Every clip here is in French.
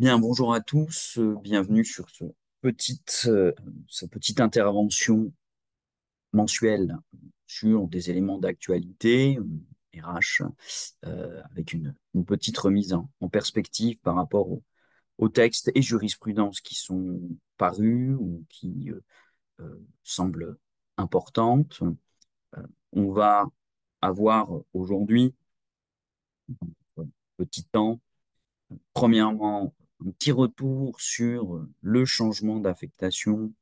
Bien, bonjour à tous, bienvenue sur cette petite intervention mensuelle sur des éléments d'actualité, RH, avec une petite remise en perspective par rapport aux textes et jurisprudences qui sont parus ou qui semblent importantes. On va avoir aujourd'hui, dans un petit temps, premièrement, un petit retour sur le changement d'affectation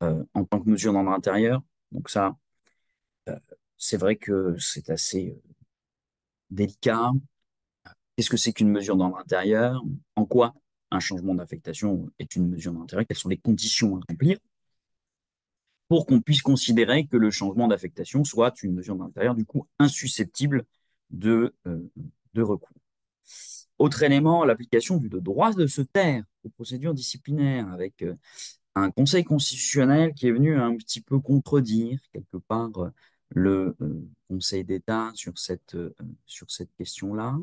en tant que mesure d'ordre intérieur. Donc ça, euh, c'est vrai que c'est assez délicat. Qu'est-ce que c'est qu'une mesure d'ordre intérieur? En quoi un changement d'affectation est une mesure d'ordre intérieur? Quelles sont les conditions à remplir pour qu'on puisse considérer que le changement d'affectation soit une mesure d'ordre intérieur, du coup, insusceptible de, euh, de recours. Autre élément, l'application du droit de se taire aux procédures disciplinaires, avec un conseil constitutionnel qui est venu un petit peu contredire quelque part le Conseil d'État sur cette question-là.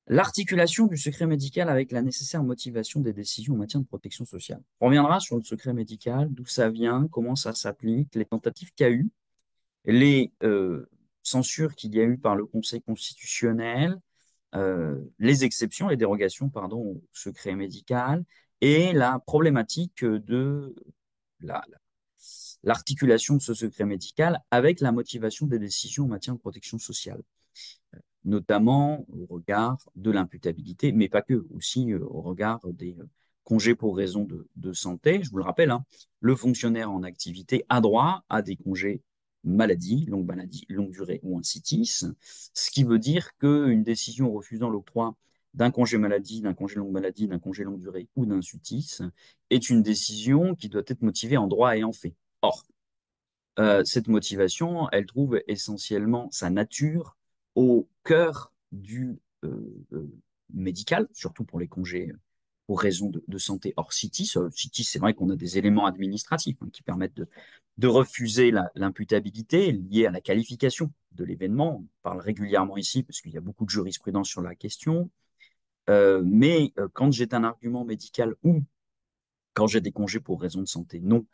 L'articulation du secret médical avec la nécessaire motivation des décisions en matière de protection sociale. On reviendra sur le secret médical, d'où ça vient, comment ça s'applique, les tentatives qu'il y a eu, les censures qu'il y a eu par le Conseil constitutionnel, les exceptions, les dérogations, pardon, au secret médical, et la problématique de la, l'articulation de ce secret médical avec la motivation des décisions en matière de protection sociale, notamment au regard de l'imputabilité, mais pas que, aussi au regard des congés pour raison de santé. Je vous le rappelle, hein, le fonctionnaire en activité a droit à des congés maladie, longue durée ou un CITIS, ce qui veut dire qu'une décision refusant l'octroi d'un congé maladie, d'un congé longue maladie, d'un congé longue durée ou d'un CITIS est une décision qui doit être motivée en droit et en fait. Or, cette motivation, elle trouve essentiellement sa nature au cœur du médical, surtout pour les congés pour raison de santé hors CITIS. CITIS, c'est vrai qu'on a des éléments administratifs qui permettent de refuser l'imputabilité liée à la qualification de l'événement. On parle régulièrement ici parce qu'il y a beaucoup de jurisprudence sur la question. Mais quand j'ai un argument médical ou quand j'ai des congés pour raison de santé non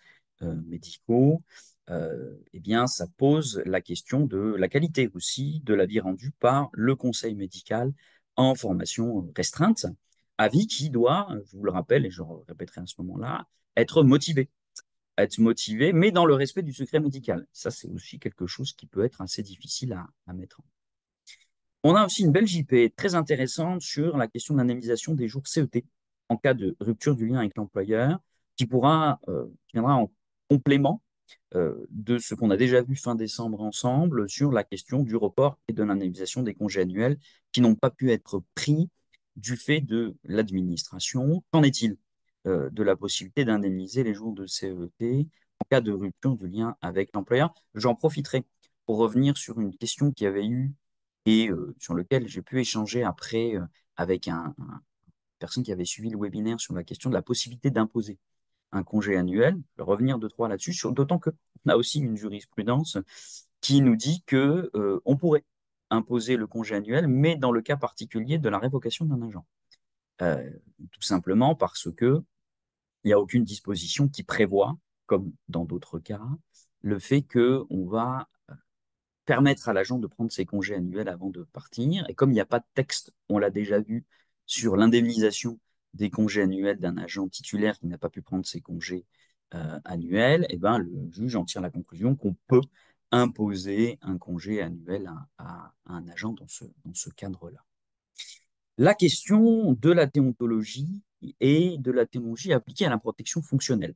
médicaux, eh bien, ça pose la question de la qualité aussi de l'avis rendu par le conseil médical en formation restreinte, avis qui doit, je vous le rappelle et je le répéterai à ce moment-là, être motivé. Être motivé, mais dans le respect du secret médical. Ça, c'est aussi quelque chose qui peut être assez difficile à mettre en. On a aussi une belle JP très intéressante sur la question de l'indemnisation des jours CET en cas de rupture du lien avec l'employeur, qui viendra en complément de ce qu'on a déjà vu fin décembre ensemble sur la question du report et de l'indemnisation des congés annuels qui n'ont pas pu être pris du fait de l'administration. Qu'en est-il de la possibilité d'indemniser les jours de CET en cas de rupture du lien avec l'employeur? J'en profiterai pour revenir sur une question qui avait eu et sur lequel j'ai pu échanger après avec une personne qui avait suivi le webinaire sur la question de la possibilité d'imposer un congé annuel. Je vais revenir deux, trois là-dessus, d'autant qu'on a aussi une jurisprudence qui nous dit que on pourrait imposer le congé annuel, mais dans le cas particulier de la révocation d'un agent. Euh, Tout simplement parce que il n'y a aucune disposition qui prévoit, comme dans d'autres cas, le fait qu'on va permettre à l'agent de prendre ses congés annuels avant de partir. Et comme il n'y a pas de texte, on l'a déjà vu, sur l'indemnisation des congés annuels d'un agent titulaire qui n'a pas pu prendre ses congés annuels, et ben, le juge en tire la conclusion qu'on peut imposer un congé annuel à un agent dans ce cadre-là. La question de la déontologie et de la déontologie appliquée à la protection fonctionnelle.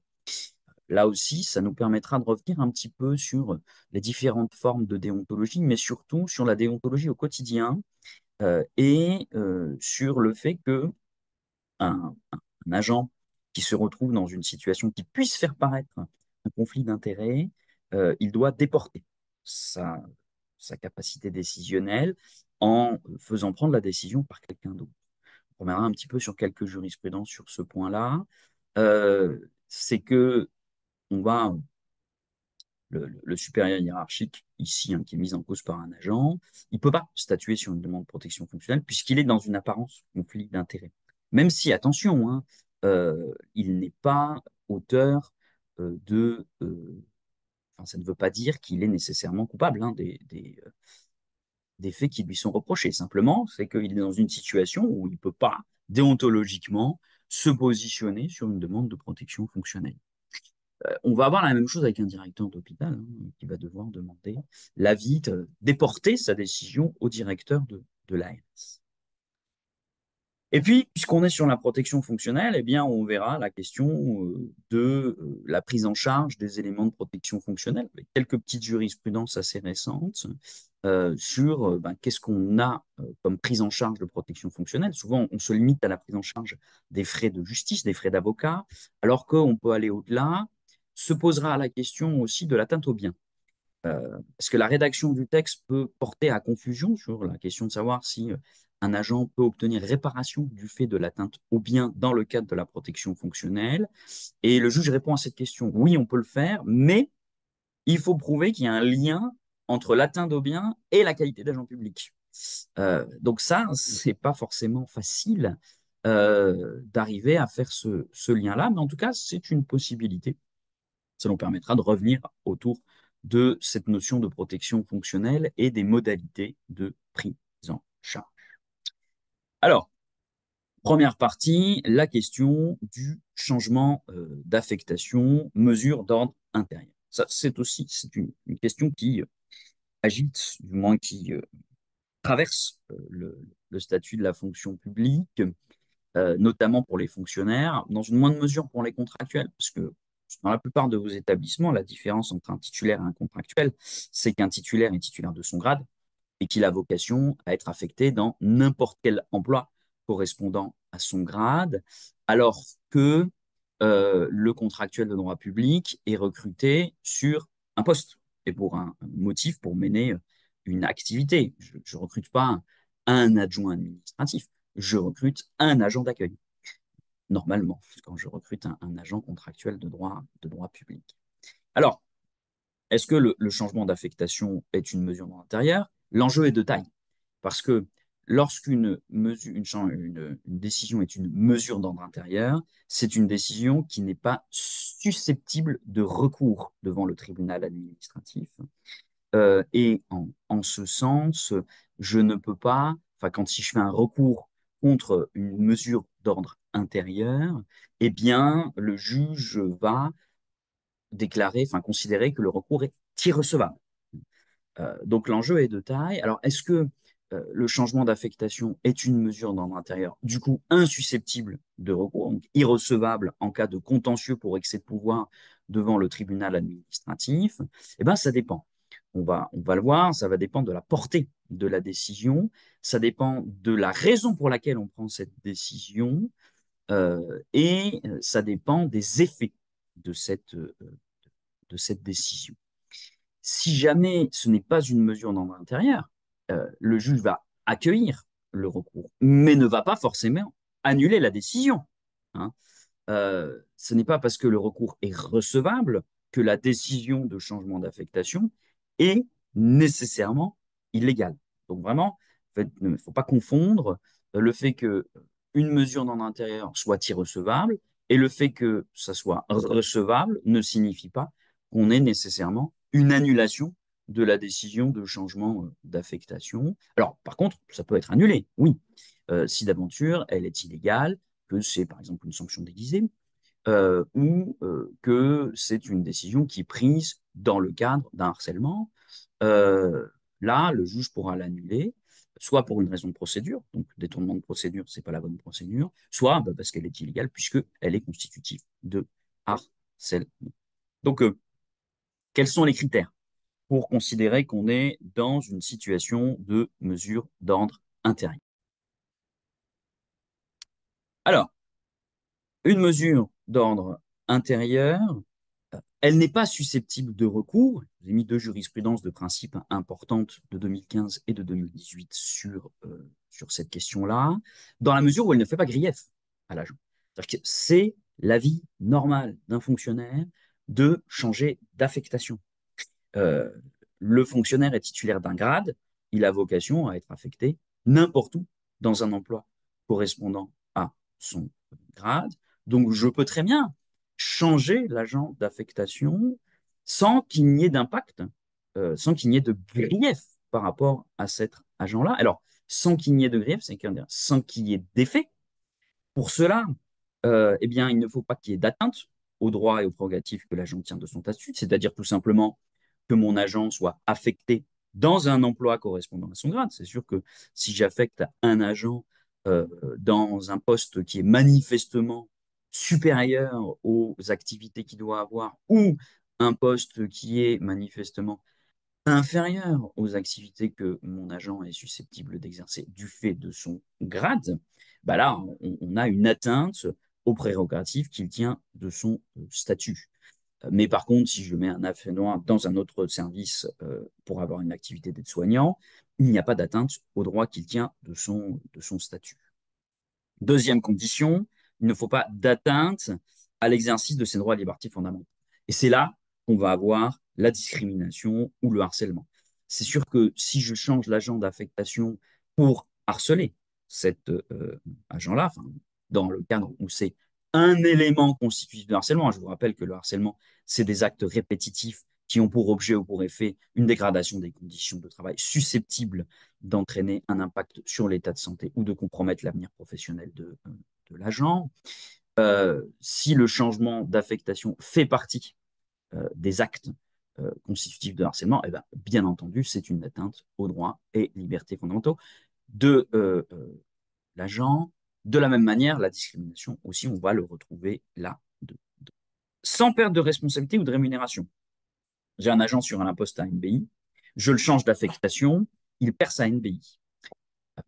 Là aussi, ça nous permettra de revenir un petit peu sur les différentes formes de déontologie, mais surtout sur la déontologie au quotidien et sur le fait que un agent qui se retrouve dans une situation qui puisse faire paraître un conflit d'intérêts, il doit déporter sa, sa capacité décisionnelle en faisant prendre la décision par quelqu'un d'autre. On reviendra un petit peu sur quelques jurisprudences sur ce point-là. C'est que on va le supérieur hiérarchique, ici, qui est mis en cause par un agent, il ne peut pas statuer sur une demande de protection fonctionnelle puisqu'il est dans une apparence conflit d'intérêt. Même si, attention, hein, il n'est pas auteur enfin, ça ne veut pas dire qu'il est nécessairement coupable hein, des faits qui lui sont reprochés. Simplement, c'est qu'il est dans une situation où il ne peut pas, déontologiquement, se positionner sur une demande de protection fonctionnelle. On va avoir la même chose avec un directeur d'hôpital hein, qui va devoir demander l'avis, déporter sa décision au directeur de l'ARS. Et puis, puisqu'on est sur la protection fonctionnelle, eh bien, on verra la question de la prise en charge des éléments de protection fonctionnelle, avec quelques petites jurisprudences assez récentes sur ben, qu'est-ce qu'on a comme prise en charge de protection fonctionnelle. Souvent, on se limite à la prise en charge des frais de justice, des frais d'avocat, alors qu'on peut aller au-delà. Se posera la question aussi de l'atteinte au bien. Parce que la rédaction du texte peut porter à confusion sur la question de savoir si un agent peut obtenir réparation du fait de l'atteinte au bien dans le cadre de la protection fonctionnelle. Et le juge répond à cette question. Oui, on peut le faire, mais il faut prouver qu'il y a un lien entre l'atteinte au bien et la qualité d'agent public. Donc ça, c'est pas forcément facile d'arriver à faire ce lien-là, mais en tout cas, c'est une possibilité. Ça nous permettra de revenir autour de cette notion de protection fonctionnelle et des modalités de prise en charge. Alors, première partie, la question du changement d'affectation, mesure d'ordre intérieur. Ça, c'est une question qui agite, du moins qui traverse le statut de la fonction publique, notamment pour les fonctionnaires, dans une moindre mesure pour les contractuels, parce que dans la plupart de vos établissements, la différence entre un titulaire et un contractuel, c'est qu'un titulaire est titulaire de son grade et qu'il a vocation à être affecté dans n'importe quel emploi correspondant à son grade, alors que le contractuel de droit public est recruté sur un poste et pour un motif pour mener une activité. Je ne recrute pas un adjoint administratif, je recrute un agent d'accueil, normalement, quand je recrute un agent contractuel de droit public. Alors, est-ce que le changement d'affectation est une mesure dans l'intérieur? L'enjeu est de taille, parce que lorsqu'une une décision est une mesure d'ordre intérieur, c'est une décision qui n'est pas susceptible de recours devant le tribunal administratif. Et en ce sens, je ne peux pas, enfin, quand si je fais un recours contre une mesure d'ordre intérieur, eh bien, le juge va déclarer, enfin, considérer que le recours est irrecevable. Donc l'enjeu est de taille. Alors, est-ce que le changement d'affectation est une mesure d'ordre intérieur, du coup insusceptible de recours, donc irrecevable en cas de contentieux pour excès de pouvoir devant le tribunal administratif? Eh bien, ça dépend. On va le voir, ça va dépendre de la portée de la décision, ça dépend de la raison pour laquelle on prend cette décision, et ça dépend des effets de cette décision. Si jamais ce n'est pas une mesure d'ordre intérieur, le juge va accueillir le recours, mais ne va pas forcément annuler la décision. Hein. Ce n'est pas parce que le recours est recevable que la décision de changement d'affectation est nécessairement illégale. Donc vraiment, il ne faut pas confondre le fait que une mesure d'ordre intérieur soit irrecevable et le fait que ça soit recevable ne signifie pas qu'on ait nécessairement une annulation de la décision de changement d'affectation. Alors, par contre, ça peut être annulé, oui. Si d'aventure, elle est illégale, que c'est par exemple une sanction déguisée, ou que c'est une décision qui est prise dans le cadre d'un harcèlement. Euh, Là, le juge pourra l'annuler, soit pour une raison de procédure, donc détournement de procédure, c'est pas la bonne procédure, soit bah, parce qu'elle est illégale, puisqu'elle est constitutive de harcèlement. Donc, quels sont les critères pour considérer qu'on est dans une situation de mesure d'ordre intérieur? Alors, une mesure d'ordre intérieur, elle n'est pas susceptible de recours. J'ai mis deux jurisprudences de principe importantes de 2015 et de 2018 sur cette question-là, dans la mesure où elle ne fait pas grief à l'agent. C'est-à-dire que c'est la vie normale d'un fonctionnaire de changer d'affectation. Euh, le fonctionnaire est titulaire d'un grade, il a vocation à être affecté n'importe où dans un emploi correspondant à son grade. Donc, je peux très bien changer l'agent d'affectation sans qu'il n'y ait d'impact, sans qu'il n'y ait de grief par rapport à cet agent-là. Alors, sans qu'il n'y ait de grief, c'est sans qu'il y ait d'effet. Pour cela, eh bien, il ne faut pas qu'il y ait d'atteinte aux droits et aux prérogatives que l'agent tient de son statut, c'est-à-dire tout simplement que mon agent soit affecté dans un emploi correspondant à son grade. C'est sûr que si j'affecte un agent euh, dans un poste qui est manifestement supérieur aux activités qu'il doit avoir ou un poste qui est manifestement inférieur aux activités que mon agent est susceptible d'exercer du fait de son grade, bah là, on a une atteinte aux prérogatives qu'il tient de son statut. Mais par contre, si je mets un affaire dans un autre service pour avoir une activité d'aide-soignant, il n'y a pas d'atteinte au droit qu'il tient de son statut. Deuxième condition, il ne faut pas d'atteinte à l'exercice de ses droits et libertés fondamentaux. Et c'est là qu'on va avoir la discrimination ou le harcèlement. C'est sûr que si je change l'agent d'affectation pour harceler cet agent-là, enfin, dans le cadre où c'est un élément constitutif de harcèlement, je vous rappelle que le harcèlement, c'est des actes répétitifs qui ont pour objet ou pour effet une dégradation des conditions de travail susceptibles d'entraîner un impact sur l'état de santé ou de compromettre l'avenir professionnel de l'agent. Si le changement d'affectation fait partie des actes constitutifs de harcèlement, eh ben, bien entendu, c'est une atteinte aux droits et libertés fondamentaux de l'agent. De la même manière, la discrimination aussi, on va le retrouver là. Sans perte de responsabilité ou de rémunération. J'ai un agent sur un poste à NBI, je le change d'affectation, il perd sa NBI.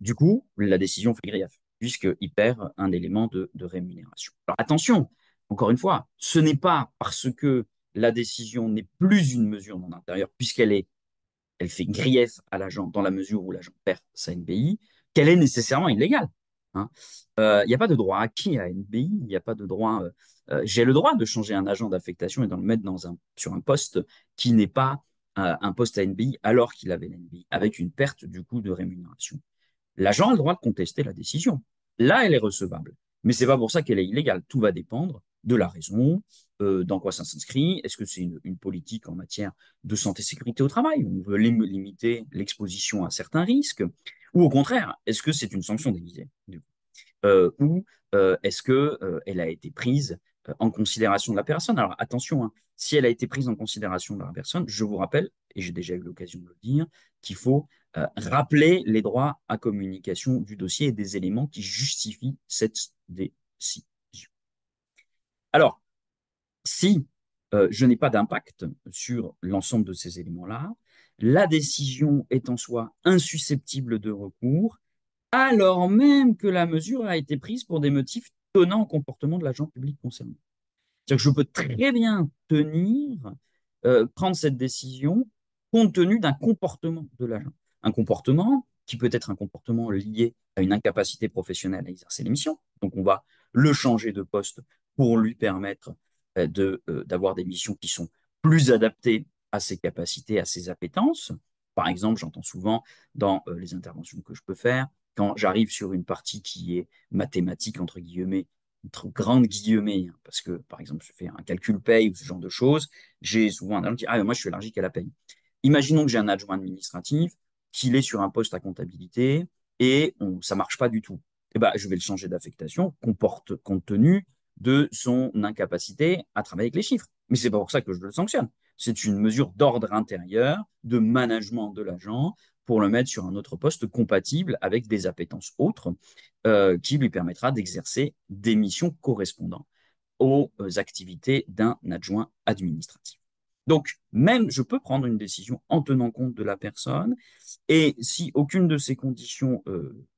Du coup, la décision fait grief, puisqu'il perd un élément de rémunération. Alors attention, encore une fois, ce n'est pas parce que la décision n'est plus une mesure non intérieure, elle fait grief à l'agent dans la mesure où l'agent perd sa NBI, qu'elle est nécessairement illégale. Hein. Il n'y a pas de droit acquis à NBI, il n'y a pas de droit. J'ai le droit de changer un agent d'affectation et de le mettre sur un poste qui n'est pas un poste à NBI alors qu'il avait l'NBI, avec une perte du coup de rémunération. L'agent a le droit de contester la décision. Là, elle est recevable. Mais ce n'est pas pour ça qu'elle est illégale. Tout va dépendre de la raison, dans quoi ça s'inscrit. Est-ce que c'est une politique en matière de santé-sécurité au travail? On veut limiter l'exposition à certains risques? Ou au contraire, est-ce que c'est une sanction déguisée? Ou est-ce qu'elle a été prise en considération de la personne? Alors attention, hein, si elle a été prise en considération de la personne, je vous rappelle, et j'ai déjà eu l'occasion de le dire, qu'il faut rappeler les droits à communication du dossier et des éléments qui justifient cette décision. Alors, si je n'ai pas d'impact sur l'ensemble de ces éléments-là, la décision est en soi insusceptible de recours, alors même que la mesure a été prise pour des motifs tenant au comportement de l'agent public concerné. C'est-à-dire que je peux très bien prendre cette décision compte tenu d'un comportement de l'agent. Un comportement qui peut être un comportement lié à une incapacité professionnelle à exercer les missions. Donc, on va le changer de poste pour lui permettre d'avoir des missions qui sont plus adaptées à ses capacités, à ses appétences. Par exemple, j'entends souvent dans les interventions que je peux faire, quand j'arrive sur une partie qui est mathématique, entre guillemets, entre grandes guillemets, hein, parce que, par exemple, je fais un calcul paye ou ce genre de choses, j'ai souvent un agent qui dit, ah, moi, je suis allergique à la paye. Imaginons que j'ai un adjoint administratif, qu'il est sur un poste à comptabilité et ça ne marche pas du tout. Eh ben, je vais le changer d'affectation compte tenu de son incapacité à travailler avec les chiffres. Mais ce n'est pas pour ça que je le sanctionne. C'est une mesure d'ordre intérieur, de management de l'agent, pour le mettre sur un autre poste compatible avec des appétences autres qui lui permettra d'exercer des missions correspondant aux activités d'un adjoint administratif. Donc, même, je peux prendre une décision en tenant compte de la personne, et si aucune de ces conditions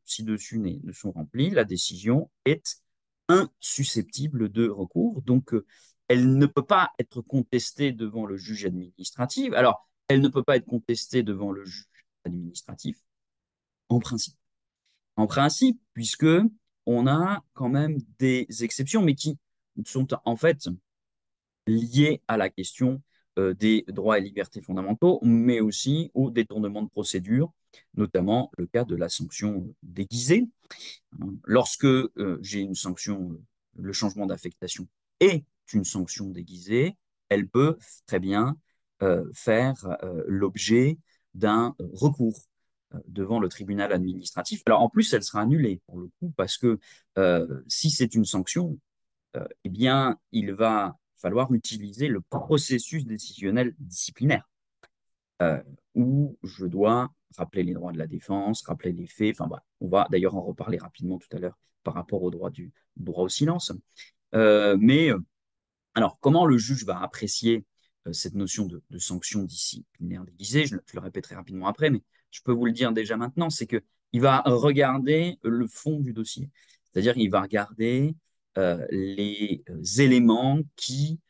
ci-dessus ne sont remplies, la décision est insusceptible de recours. Donc, elle ne peut pas être contestée devant le juge administratif. Alors, elle ne peut pas être contestée devant le juge administratif en principe. En principe, puisque on a quand même des exceptions, mais qui sont en fait liées à la question des droits et libertés fondamentaux, mais aussi au détournement de procédure, notamment le cas de la sanction déguisée. Lorsque j'ai une sanction, le changement d'affectation est une sanction déguisée, elle peut très bien faire l'objet d'un recours devant le tribunal administratif. Alors en plus, elle sera annulée pour le coup, parce que si c'est une sanction, eh bien, il va falloir utiliser le processus décisionnel disciplinaire euh, où je dois rappeler les droits de la défense, rappeler les faits. Enfin, bah, on va d'ailleurs en reparler rapidement tout à l'heure par rapport au droit au silence. Mais alors, comment le juge va apprécier cette notion de sanction disciplinaire déguisée? Je le répéterai rapidement après, mais je peux vous le dire déjà maintenant, c'est que il va regarder le fond du dossier. C'est-à-dire, il va regarder les éléments euh, qui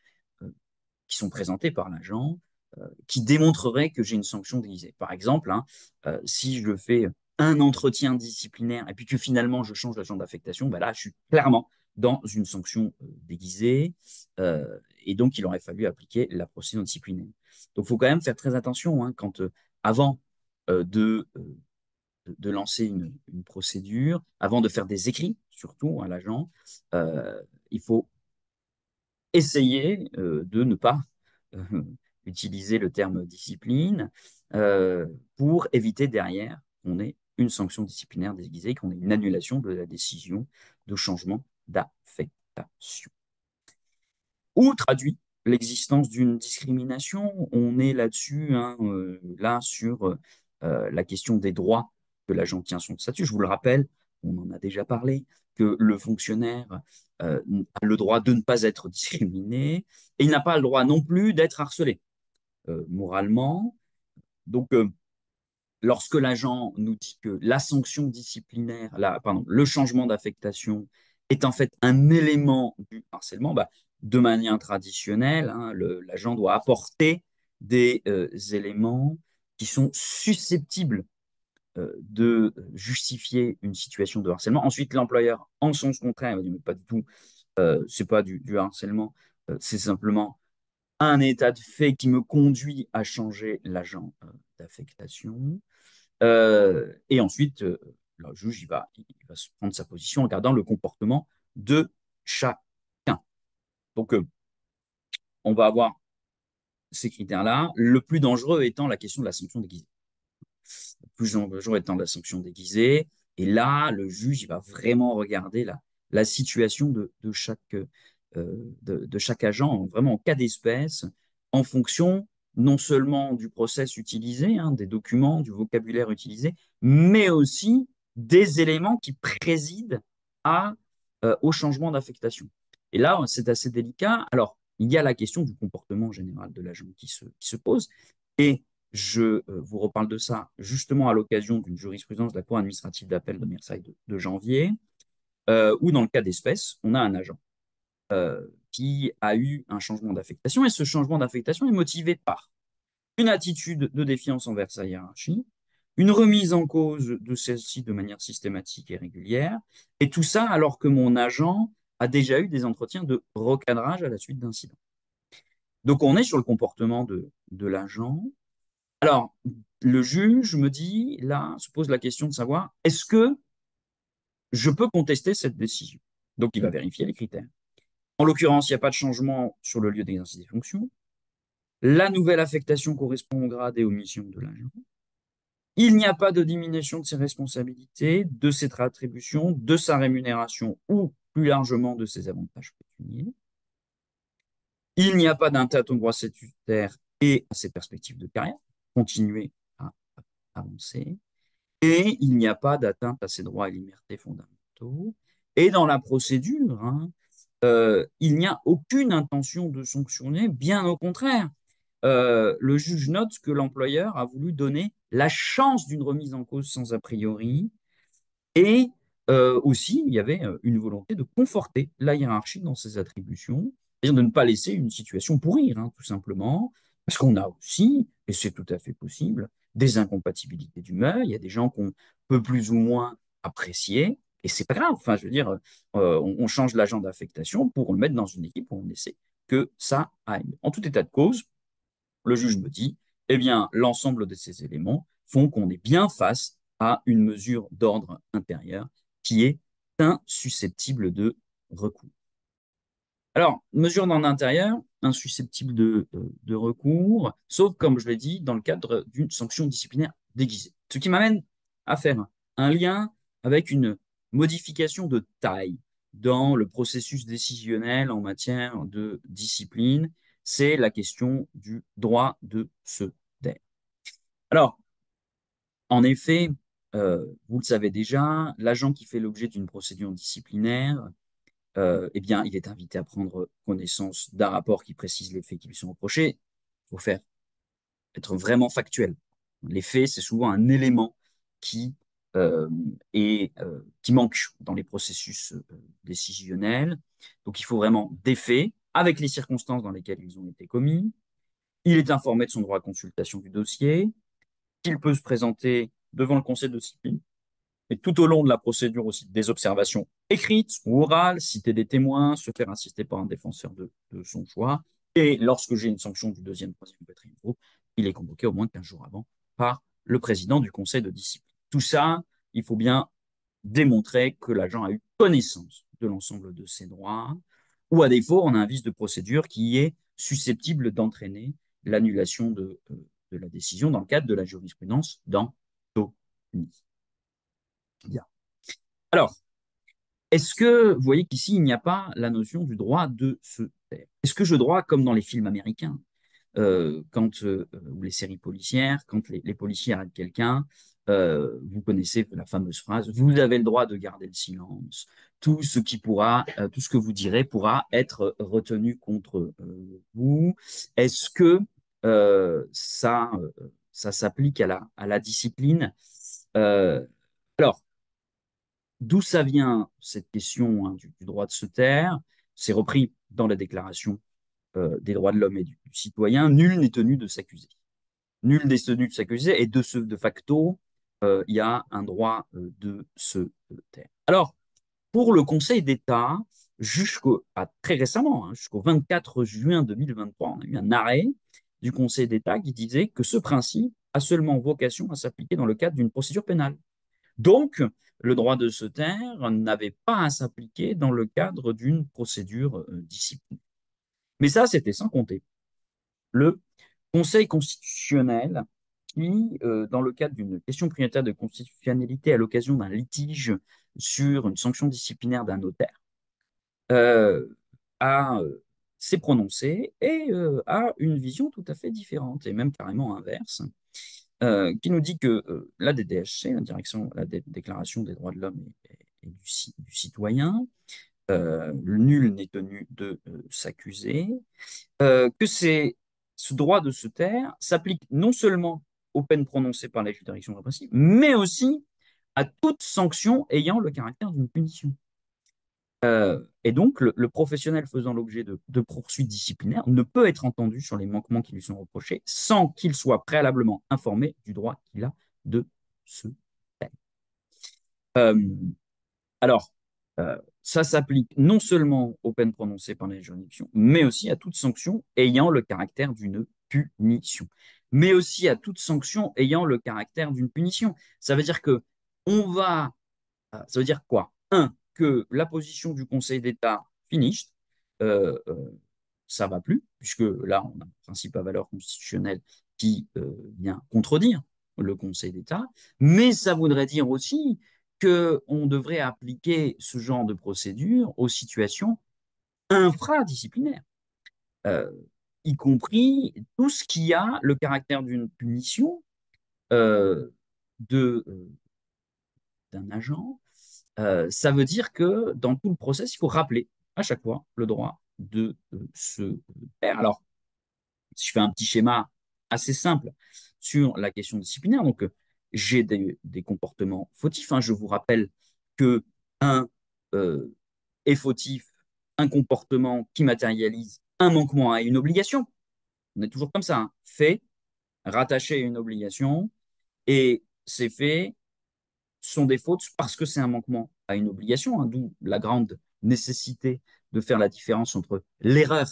sont présentés par l'agent, qui démontreraient que j'ai une sanction déguisée. Par exemple, hein, si je fais un entretien disciplinaire et puis que finalement je change l'agent d'affectation, bah là, je suis clairement dans une sanction déguisée, et donc il aurait fallu appliquer la procédure disciplinaire. Donc il faut quand même faire très attention, hein, quand avant de lancer une procédure, avant de faire des écrits, surtout à l'agent, il faut essayer de ne pas euh, utiliser le terme discipline pour éviter derrière qu'on ait une sanction disciplinaire déguisée, qu'on ait une annulation de la décision de changement d'affectation. Ou traduit l'existence d'une discrimination, on est là-dessus, hein, là sur la question des droits que l'agent tient son statut. Je vous le rappelle, on en a déjà parlé, que le fonctionnaire a le droit de ne pas être discriminé et il n'a pas le droit non plus d'être harcelé moralement. Donc, lorsque l'agent nous dit que la sanction disciplinaire, pardon, le changement d'affectation est en fait un élément du harcèlement, bah, de manière traditionnelle, hein, l'agent doit apporter des éléments qui sont susceptibles de justifier une situation de harcèlement. Ensuite, l'employeur, en sens contraire, va dire, mais pas du tout, c'est pas du harcèlement, c'est simplement un état de fait qui me conduit à changer l'agent d'affectation. Et ensuite, le juge il va se prendre sa position en regardant le comportement de chacun. Donc, on va avoir ces critères-là, le plus dangereux étant la question de la sanction déguisée. Le plus dangereux étant la sanction déguisée. Et là, le juge il va vraiment regarder la situation de chaque agent, vraiment en cas d'espèce, en fonction non seulement du process utilisé, hein, des documents, du vocabulaire utilisé, mais aussi des éléments qui président au changement d'affectation. Et là, c'est assez délicat. Alors, il y a la question du comportement général de l'agent qui se pose. Et je vous reparle de ça justement à l'occasion d'une jurisprudence de la Cour administrative d'appel de Versailles de janvier, où dans le cas d'espèce, on a un agent qui a eu un changement d'affectation, et ce changement d'affectation est motivé par une attitude de défiance envers sa hiérarchie, une remise en cause de celle-ci de manière systématique et régulière, et tout ça alors que mon agent a déjà eu des entretiens de recadrage à la suite d'incidents. Donc on est sur le comportement de l'agent. Alors, le juge me dit, là, se pose la question de savoir, est-ce que je peux contester cette décision? Donc, il va vérifier les critères. En l'occurrence, il n'y a pas de changement sur le lieu d'exercice des fonctions. La nouvelle affectation correspond au grade et aux missions de l'agent. Il n'y a pas de diminution de ses responsabilités, de ses attributions, de sa rémunération ou plus largement de ses avantages pécuniaires. Il n'y a pas d'atteinte aux droits statutaires et à ses perspectives de carrière. Continuer à avancer. Et il n'y a pas d'atteinte à ses droits et libertés fondamentaux. Et dans la procédure, hein, il n'y a aucune intention de sanctionner, bien au contraire. Le juge note que l'employeur a voulu donner la chance d'une remise en cause sans a priori, et aussi il y avait une volonté de conforter la hiérarchie dans ses attributions, c'est-à-dire de ne pas laisser une situation pourrir, hein, tout simplement, parce qu'on a aussi, et c'est tout à fait possible, des incompatibilités d'humeur. Il y a des gens qu'on peut plus ou moins apprécier, et c'est pas grave. Enfin, je veux dire, on change l'agent d'affectation pour le mettre dans une équipe où on essaie que ça aille. En tout état de cause, le juge me dit, eh bien, l'ensemble de ces éléments font qu'on est bien face à une mesure d'ordre intérieur qui est insusceptible de recours. Alors, mesure d'en intérieur, insusceptible de recours, sauf, comme je l'ai dit, dans le cadre d'une sanction disciplinaire déguisée. Ce qui m'amène à faire un lien avec une modification de taille dans le processus décisionnel en matière de discipline, c'est la question du droit de se taire. Alors, en effet, vous le savez déjà, l'agent qui fait l'objet d'une procédure disciplinaire eh bien, il est invité à prendre connaissance d'un rapport qui précise les faits qui lui sont reprochés. Il faut faire, être vraiment factuel. Les faits, c'est souvent un élément qui, qui manque dans les processus décisionnels. Donc, il faut vraiment des faits avec les circonstances dans lesquelles ils ont été commis. Il est informé de son droit à consultation du dossier, qu'il peut se présenter devant le conseil de discipline et tout au long de la procédure aussi, des observations écrites ou orales, citer des témoins, se faire assister par un défenseur de son choix. Et lorsque j'ai une sanction du deuxième, troisième ou quatrième groupe, il est convoqué au moins 15 jours avant par le président du conseil de discipline. Tout ça, il faut bien démontrer que l'agent a eu connaissance de l'ensemble de ses droits, ou à défaut, on a un vice de procédure qui est susceptible d'entraîner l'annulation de la décision dans le cadre de la jurisprudence dans Tony. Bien. Alors, est-ce que vous voyez qu'ici, il n'y a pas la notion du droit de se taire? Est-ce que je droit, comme dans les films américains, ou les séries policières, quand les policiers arrêtent quelqu'un, vous connaissez la fameuse phrase, vous avez le droit de garder le silence. Tout ce que vous direz pourra être retenu contre vous. Est-ce que ça s'applique à la discipline? Euh, alors, D'où ça vient cette question du droit de se taire? C'est repris dans la Déclaration des droits de l'homme et du citoyen. Nul n'est tenu de s'accuser. Nul n'est tenu de s'accuser et de facto, il y a un droit de se taire. Alors, pour le Conseil d'État, très récemment, jusqu'au 24 juin 2023, on a eu un arrêt du Conseil d'État qui disait que ce principe a seulement vocation à s'appliquer dans le cadre d'une procédure pénale. Donc, le droit de se taire n'avait pas à s'appliquer dans le cadre d'une procédure disciplinaire. Mais ça, c'était sans compter le Conseil constitutionnel qui, dans le cadre d'une question prioritaire de constitutionnalité à l'occasion d'un litige sur une sanction disciplinaire d'un notaire, euh, a s'est prononcé et a une vision tout à fait différente et même carrément inverse, qui nous dit que la DDHC, la Déclaration des droits de l'homme et du citoyen, nul n'est tenu de s'accuser, que ce droit de se taire s'applique non seulement aux peines prononcées par la juridiction répressive, mais aussi à toute sanction ayant le caractère d'une punition. Et donc, le professionnel faisant l'objet de poursuites disciplinaires ne peut être entendu sur les manquements qui lui sont reprochés sans qu'il soit préalablement informé du droit qu'il a de se taire. Euh, alors, ça s'applique non seulement aux peines prononcées par les juridictions, mais aussi à toute sanction ayant le caractère d'une punition. Mais aussi à toute sanction ayant le caractère d'une punition. Ça veut dire que on va ça veut dire quoi? Un, que la position du Conseil d'État finished, ça ça va plus, puisque là, on a un principe à valeur constitutionnelle qui vient contredire le Conseil d'État, mais ça voudrait dire aussi qu'on devrait appliquer ce genre de procédure aux situations infradisciplinaires, euh, y compris tout ce qui a le caractère d'une punition euh, de, d'un agent. Ça veut dire que dans tout le process, il faut rappeler à chaque fois le droit de se faire. Alors, si je fais un petit schéma assez simple sur la question disciplinaire, donc j'ai des comportements fautifs. Je vous rappelle que un euh, est fautif, un comportement qui matérialise un manquement à une obligation. On est toujours comme ça, fait, rattaché à une obligation, et c'est fait sont des fautes parce que c'est un manquement à une obligation, d'où la grande nécessité de faire la différence entre l'erreur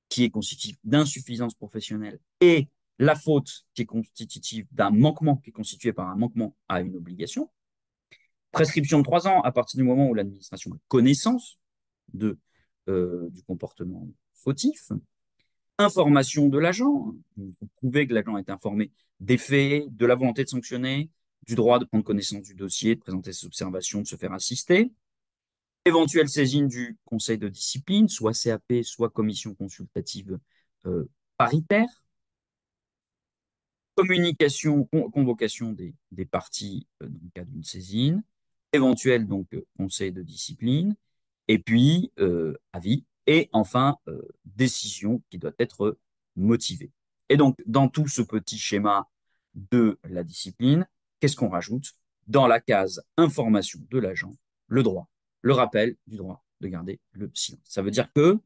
qui est constitutive d'insuffisance professionnelle et la faute qui est constitutive d'un manquement qui est constitué par un manquement à une obligation. Prescription de 3 ans à partir du moment où l'administration a connaissance du comportement fautif. Information de l'agent. Il faut prouver que l'agent est informé des faits, de la volonté de sanctionner, du droit de prendre connaissance du dossier, de présenter ses observations, de se faire assister. Éventuelle saisine du conseil de discipline, soit CAP, soit commission consultative euh, paritaire. Convocation des parties dans le cas d'une saisine. Éventuel donc conseil de discipline. Et puis avis. Et enfin, décision qui doit être motivée. Et donc, dans tout ce petit schéma de la discipline, qu'est-ce qu'on rajoute? Dans la case information de l'agent, le droit, le rappel du droit de garder le silence. Ça veut dire que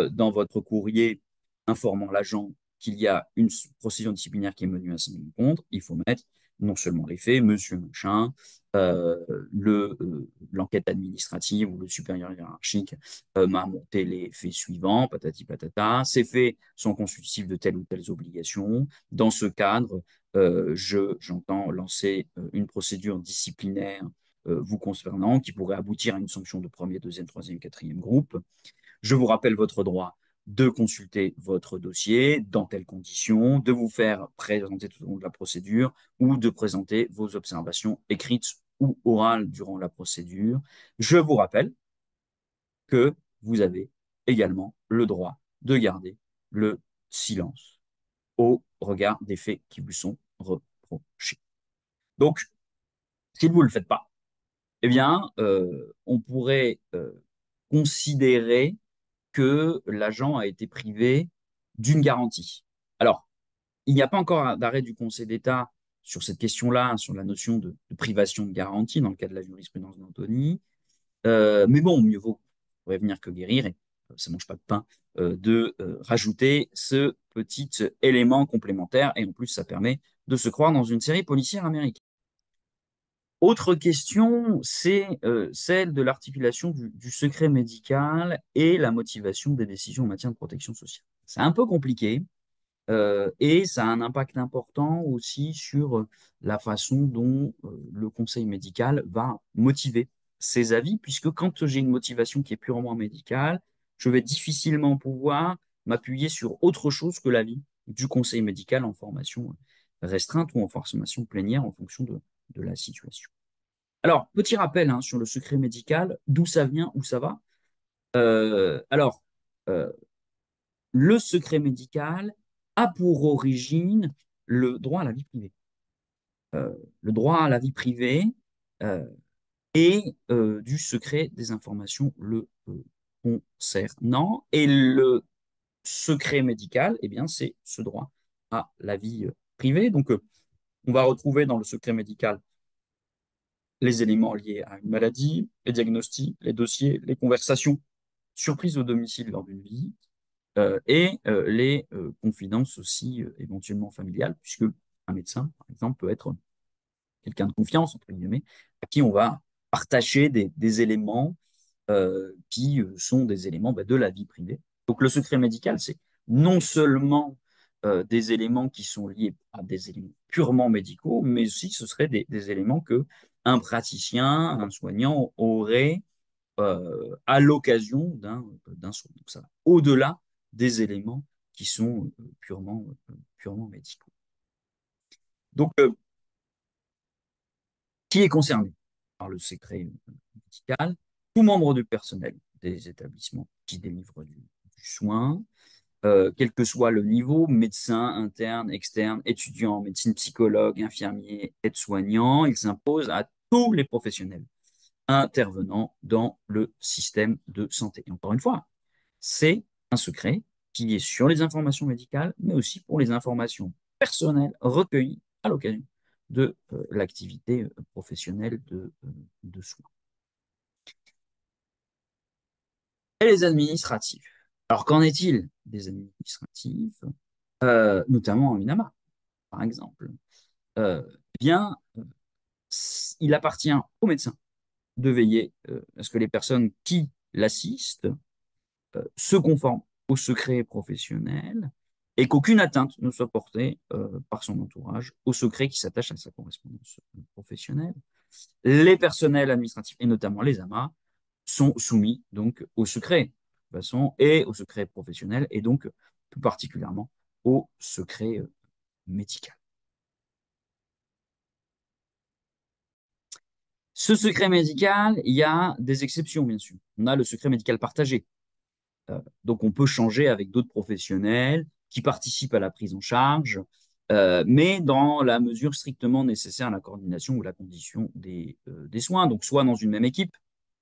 dans votre courrier informant l'agent qu'il y a une procédure disciplinaire qui est menée à son encontre, il faut mettre non seulement les faits, monsieur machin, euh, l'enquête administrative ou le supérieur hiérarchique m'a monté les faits suivants, patati patata. Ces faits sont constitutifs de telles ou telles obligations. Dans ce cadre, j'entends lancer une procédure disciplinaire vous concernant qui pourrait aboutir à une sanction de premier, deuxième, troisième, quatrième groupe. Je vous rappelle votre droit de consulter votre dossier dans telles conditions, de vous faire présenter tout au long de la procédure ou de présenter vos observations écrites ou orales durant la procédure. Je vous rappelle que vous avez également le droit de garder le silence au regard des faits qui vous sont reprochés. Donc, si vous ne le faites pas, eh bien, on pourrait considérer que l'agent a été privé d'une garantie. Alors, il n'y a pas encore d'arrêt du Conseil d'État sur cette question-là, sur la notion de privation de garantie dans le cas de la jurisprudence d'Anthony. Mais bon, mieux vaut prévenir que guérir, et ça ne mange pas de pain, de rajouter ce petit élément complémentaire. Et en plus, ça permet de se croire dans une série policière américaine. Autre question, c'est celle de l'articulation du secret médical et la motivation des décisions en matière de protection sociale. C'est un peu compliqué et ça a un impact important aussi sur la façon dont le conseil médical va motiver ses avis, puisque quand j'ai une motivation qui est purement médicale, je vais difficilement pouvoir m'appuyer sur autre chose que l'avis du conseil médical en formation restreinte ou en formation plénière en fonction de la situation. Alors, petit rappel hein, sur le secret médical, d'où ça vient, où ça va. Alors, euh, le secret médical a pour origine le droit à la vie privée. Le droit à la vie privée euh, et du secret des informations le concernant. Et le secret médical, eh bien, c'est ce droit à la vie privée. Donc, on va retrouver dans le secret médical les éléments liés à une maladie, les diagnostics, les dossiers, les conversations, surprises au domicile lors d'une visite, et les confidences aussi éventuellement familiales, puisque un médecin, par exemple, peut être quelqu'un de confiance, entre guillemets, à qui on va partager des éléments qui sont des éléments bah, de la vie privée. Donc le secret médical, c'est non seulement des éléments qui sont liés à des éléments purement médicaux, mais aussi ce seraient des éléments que un praticien, un soignant aurait à l'occasion d'un soin. Donc ça, au-delà des éléments qui sont purement médicaux. Donc, qui est concerné par le secret médical? Tout membre du personnel des établissements qui délivrent du soin, quel que soit le niveau, médecin, interne, externe, étudiant, médecine, psychologue, infirmier, aide-soignant, il s'impose à tous les professionnels intervenant dans le système de santé. Et encore une fois, c'est un secret qui est sur les informations médicales, mais aussi pour les informations personnelles recueillies à l'occasion de l'activité professionnelle de soins. Et les administratifs. Alors, qu'en est-il des administratifs, notamment en UNAMA, par exemple? Eh bien, il appartient au médecin de veiller à ce que les personnes qui l'assistent se conforment au secret professionnel et qu'aucune atteinte ne soit portée par son entourage au secret qui s'attache à sa correspondance professionnelle. Les personnels administratifs, et notamment les AMA, sont soumis donc au secret, de toute façon, et au secret professionnel, et donc plus particulièrement au secret médical. Ce secret médical, il y a des exceptions, bien sûr. On a le secret médical partagé. Donc, on peut changer avec d'autres professionnels qui participent à la prise en charge, mais dans la mesure strictement nécessaire à la coordination ou la condition des soins. Donc, soit dans une même équipe,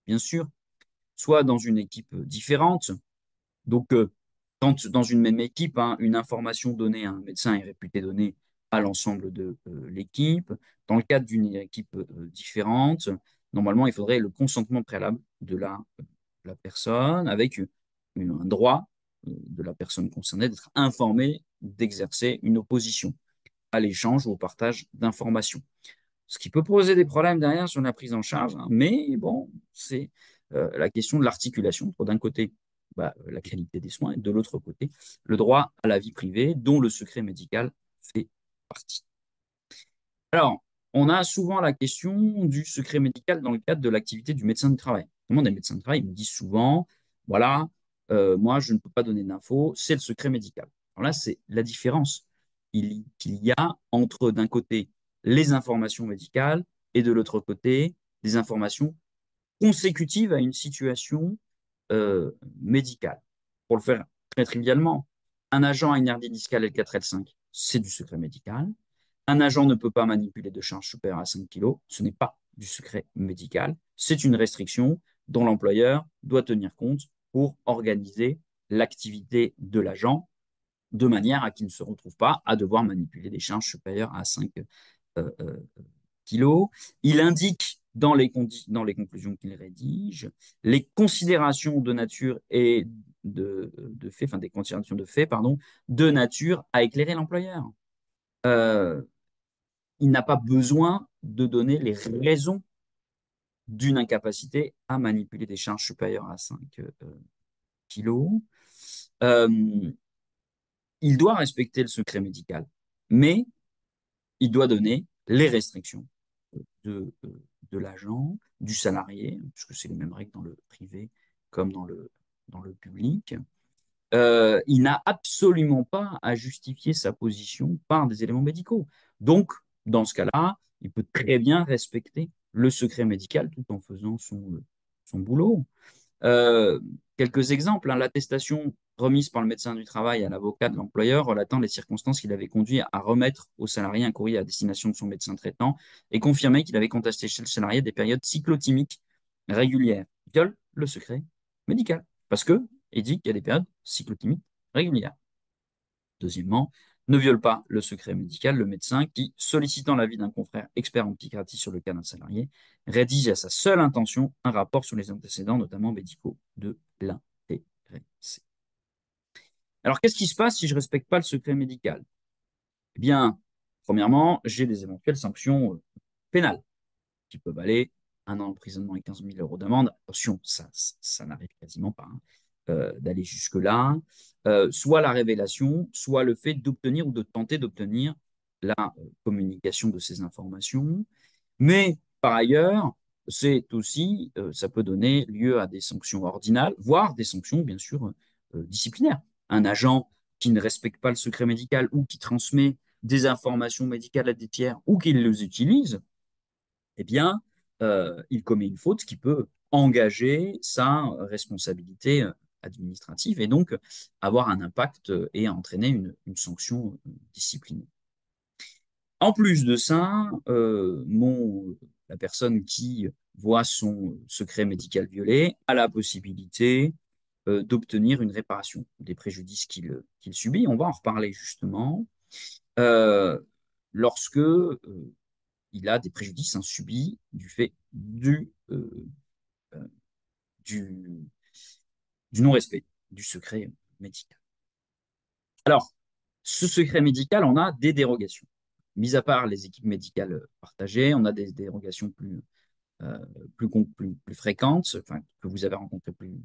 bien sûr, soit dans une équipe différente. Donc, quand dans une même équipe, hein, une information donnée à un médecin est réputée donnée à l'ensemble de l'équipe. Dans le cadre d'une équipe différente, normalement, il faudrait le consentement préalable de la personne avec un droit de la personne concernée d'être informée d'exercer une opposition à l'échange ou au partage d'informations. Ce qui peut poser des problèmes derrière sur la prise en charge, hein, mais bon, c'est la question de l'articulation entre d'un côté la qualité des soins et de l'autre côté le droit à la vie privée dont le secret médical fait partie. Alors, on a souvent la question du secret médical dans le cadre de l'activité du médecin du travail. Comment des médecins du travail me disent souvent, voilà, moi je ne peux pas donner d'infos, c'est le secret médical. Alors là, c'est la différence qu'il y a entre d'un côté les informations médicales et de l'autre côté des informations consécutives à une situation médicale. Pour le faire très trivialement, un agent a une hernie discale L4-L5, c'est du secret médical. Un agent ne peut pas manipuler de charge supérieure à 5 kg, ce n'est pas du secret médical, c'est une restriction dont l'employeur doit tenir compte pour organiser l'activité de l'agent de manière à qu'il ne se retrouve pas à devoir manipuler des charges supérieures à 5 euh, euh, kilos. Il indique dans les conclusions qu'il rédige les considérations de nature et de fait, enfin des considérations de fait, pardon, de nature à éclairer l'employeur. Euh, il n'a pas besoin de donner les raisons d'une incapacité à manipuler des charges supérieures à 5 kilos. Euh, il doit respecter le secret médical, mais il doit donner les restrictions de, de l'agent, du salarié, puisque c'est les mêmes règles dans le privé comme dans le public. Il n'a absolument pas à justifier sa position par des éléments médicaux. Donc, dans ce cas-là, il peut très bien respecter le secret médical tout en faisant son boulot. Euh, Quelques exemples, hein, l'attestation remise par le médecin du travail à l'avocat de l'employeur relatant les circonstances qui l'avaient conduit à remettre au salarié un courrier à destination de son médecin traitant et confirmé qu'il avait contesté chez le salarié des périodes cyclotimiques régulières. Viole le secret médical parce que il dit qu'il y a des périodes cyclotimiques régulières. Deuxièmement, ne viole pas le secret médical le médecin qui, sollicitant l'avis d'un confrère expert en psychiatrie sur le cas d'un salarié, rédige à sa seule intention un rapport sur les antécédents, notamment médicaux, de l'intéressé. Alors, qu'est-ce qui se passe si je ne respecte pas le secret médical? Eh bien, premièrement, j'ai des éventuelles sanctions pénales qui peuvent aller 1 an d'emprisonnement et 15 000 euros d'amende. Attention, ça n'arrive quasiment pas hein, d'aller jusque-là. Soit la révélation, soit le fait d'obtenir ou de tenter d'obtenir la communication de ces informations. Mais par ailleurs, c'est aussi, ça peut donner lieu à des sanctions ordinales, voire des sanctions, bien sûr, disciplinaires. Un agent qui ne respecte pas le secret médical ou qui transmet des informations médicales à des tiers ou qui les utilise, eh bien, il commet une faute qui peut engager sa responsabilité administrative et donc avoir un impact et entraîner une sanction disciplinaire. En plus de ça, la personne qui voit son secret médical violé a la possibilité d'obtenir une réparation des préjudices qu'il subit. On va en reparler justement. Euh, Lorsque il a des préjudices hein, subis du fait euh, du, du non-respect du secret médical. Alors, ce secret médical, on a des dérogations. Mis à part les équipes médicales partagées, on a des dérogations euh, plus fréquentes, enfin, que vous avez rencontrées plus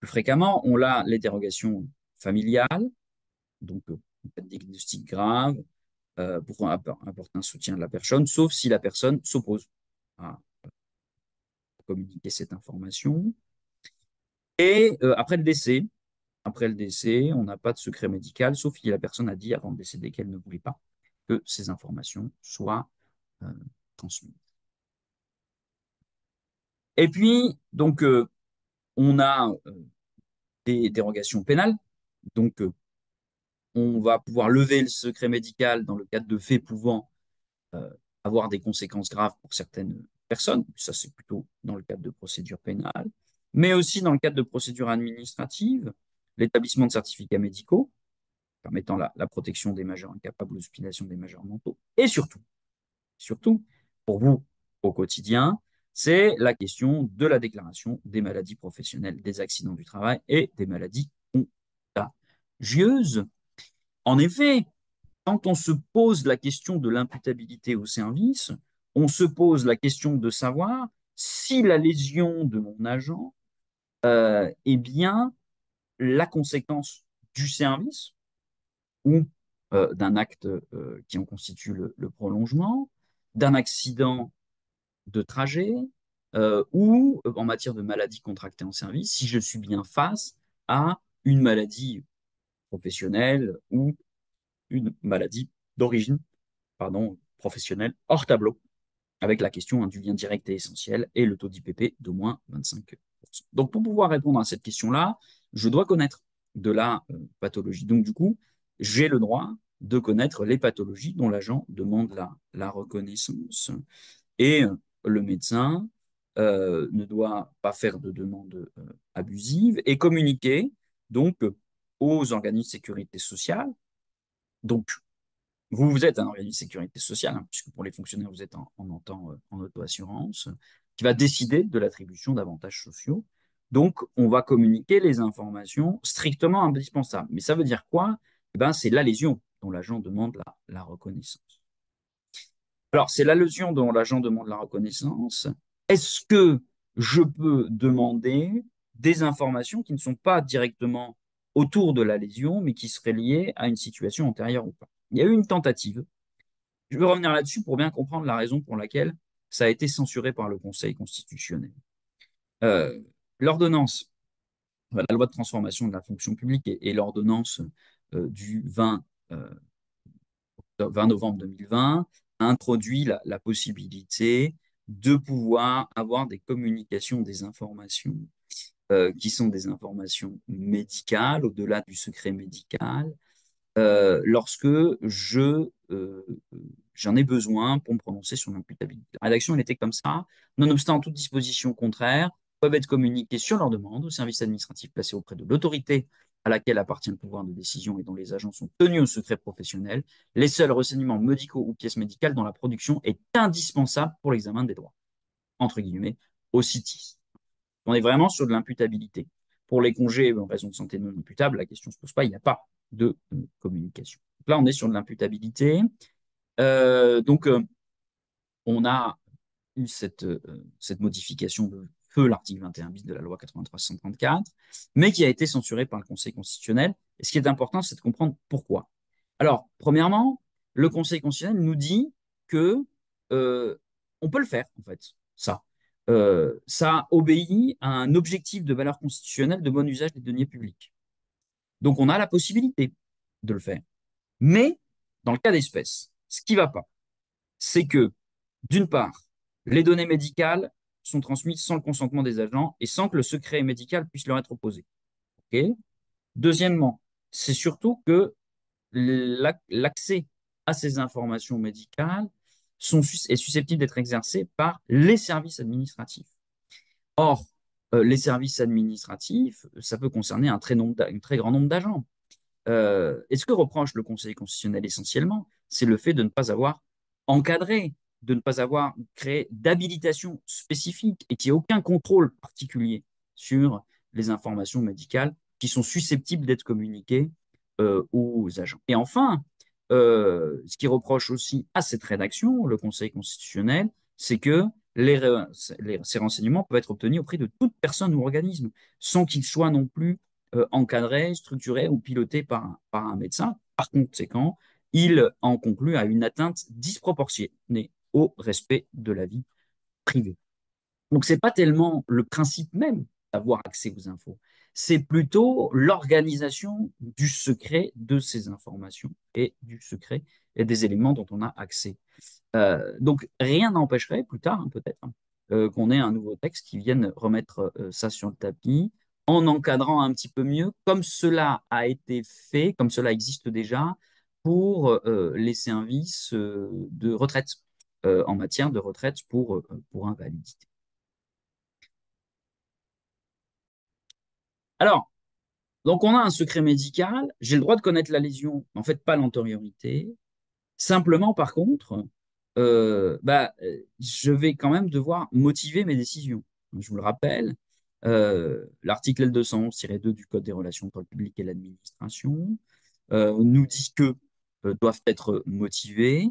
fréquemment. On a les dérogations familiales, donc un diagnostic grave, pour apporter un soutien de la personne, sauf si la personne s'oppose à communiquer cette information. Et après le décès, on n'a pas de secret médical, sauf si la personne a dit avant de décéder qu'elle ne voulait pas que ces informations soient euh, transmises. Et puis, donc, on a des dérogations pénales. Donc, on va pouvoir lever le secret médical dans le cadre de faits pouvant euh, avoir des conséquences graves pour certaines personnes. Ça, c'est plutôt dans le cadre de procédures pénales, mais aussi dans le cadre de procédures administratives, l'établissement de certificats médicaux permettant la protection des majeurs incapables, l'hospitalisation des majeurs mentaux, et surtout, pour vous au quotidien, c'est la question de la déclaration des maladies professionnelles, des accidents du travail et des maladies contagieuses. En effet, quand on se pose la question de l'imputabilité au service, on se pose la question de savoir si la lésion de mon agent est bien la conséquence du service ou d'un acte qui en constitue le prolongement, d'un accident de trajet ou en matière de maladie contractée en service, si je suis bien face à une maladie professionnelle ou une maladie d'origine, pardon, professionnelle hors tableau, avec la question du lien direct et essentiel et le taux d'IPP d'au moins 25%. Donc, pour pouvoir répondre à cette question-là, je dois connaître de la pathologie. Donc, du coup, j'ai le droit de connaître les pathologies dont l'agent demande la reconnaissance. Et le médecin ne doit pas faire de demandes abusives et communiquer donc aux organismes de sécurité sociale. Donc, vous êtes un organisme de sécurité sociale, hein, puisque pour les fonctionnaires, vous êtes en auto-assurance, qui va décider de l'attribution d'avantages sociaux. Donc, on va communiquer les informations strictement indispensables. Mais ça veut dire quoi? Eh ben, c'est la lésion dont l'agent demande la reconnaissance. Alors, c'est la lésion dont l'agent demande la reconnaissance. Est-ce que je peux demander des informations qui ne sont pas directement autour de la lésion, mais qui seraient liées à une situation antérieure ou pas? Il y a eu une tentative. Je veux revenir là-dessus pour bien comprendre la raison pour laquelle ça a été censuré par le Conseil constitutionnel. Euh, L'ordonnance, la loi de transformation de la fonction publique et l'ordonnance du 20 novembre 2020 a introduit la possibilité de pouvoir avoir des communications, des informations qui sont des informations médicales, au-delà du secret médical, lorsque j'en ai besoin pour me prononcer sur l'imputabilité. La rédaction, elle était comme ça. Nonobstant toute disposition contraire, peuvent être communiquées sur leur demande au service administratif placé auprès de l'autorité à laquelle appartient le pouvoir de décision et dont les agents sont tenus au secret professionnel, les seuls renseignements médicaux ou pièces médicales dont la production est indispensable pour l'examen des droits, entre guillemets, au CITIS. On est vraiment sur de l'imputabilité. Pour les congés en raison de santé non imputable, la question ne se pose pas, il n'y a pas de communication. Donc là, on est sur de l'imputabilité. Donc, on a eu cette modification de feu l'article 21 bis de la loi 83-634, mais qui a été censurée par le Conseil constitutionnel. Et ce qui est important, c'est de comprendre pourquoi. Alors, premièrement, le Conseil constitutionnel nous dit que on peut le faire, en fait, ça. Ça obéit à un objectif de valeur constitutionnelle de bon usage des deniers publics. Donc, on a la possibilité de le faire. Mais, dans le cas d'espèce, ce qui ne va pas, c'est que, d'une part, les données médicales sont transmises sans le consentement des agents et sans que le secret médical puisse leur être opposé. Okay. Deuxièmement, c'est surtout que l'accès à ces informations médicales est susceptible d'être exercé par les services administratifs. Or, les services administratifs, ça peut concerner un très grand nombre d'agents. Et ce que reproche le Conseil constitutionnel essentiellement, c'est le fait de ne pas avoir encadré, de ne pas avoir créé d'habilitation spécifique et qu'il n'y ait aucun contrôle particulier sur les informations médicales qui sont susceptibles d'être communiquées aux agents. Et enfin, ce qui reproche aussi à cette rédaction, le Conseil constitutionnel, c'est que ces renseignements peuvent être obtenus auprès de toute personne ou organisme, sans qu'ils soient non plus encadré, structuré ou piloté par un médecin. Par conséquent, il en conclut à une atteinte disproportionnée au respect de la vie privée. Donc, ce n'est pas tellement le principe même d'avoir accès aux infos, c'est plutôt l'organisation du secret de ces informations et du secret et des éléments dont on a accès. Donc, rien n'empêcherait plus tard, hein, peut-être, hein, qu'on ait un nouveau texte qui vienne remettre ça sur le tapis en encadrant un petit peu mieux, comme cela a été fait, comme cela existe déjà pour les services de retraite, en matière de retraite pour invalidité. Alors, donc on a un secret médical, j'ai le droit de connaître la lésion, en fait pas l'antériorité. Simplement, par contre, je vais quand même devoir motiver mes décisions. Je vous le rappelle, l'article L211-2 du Code des relations entre le public et l'administration nous dit que doivent être motivés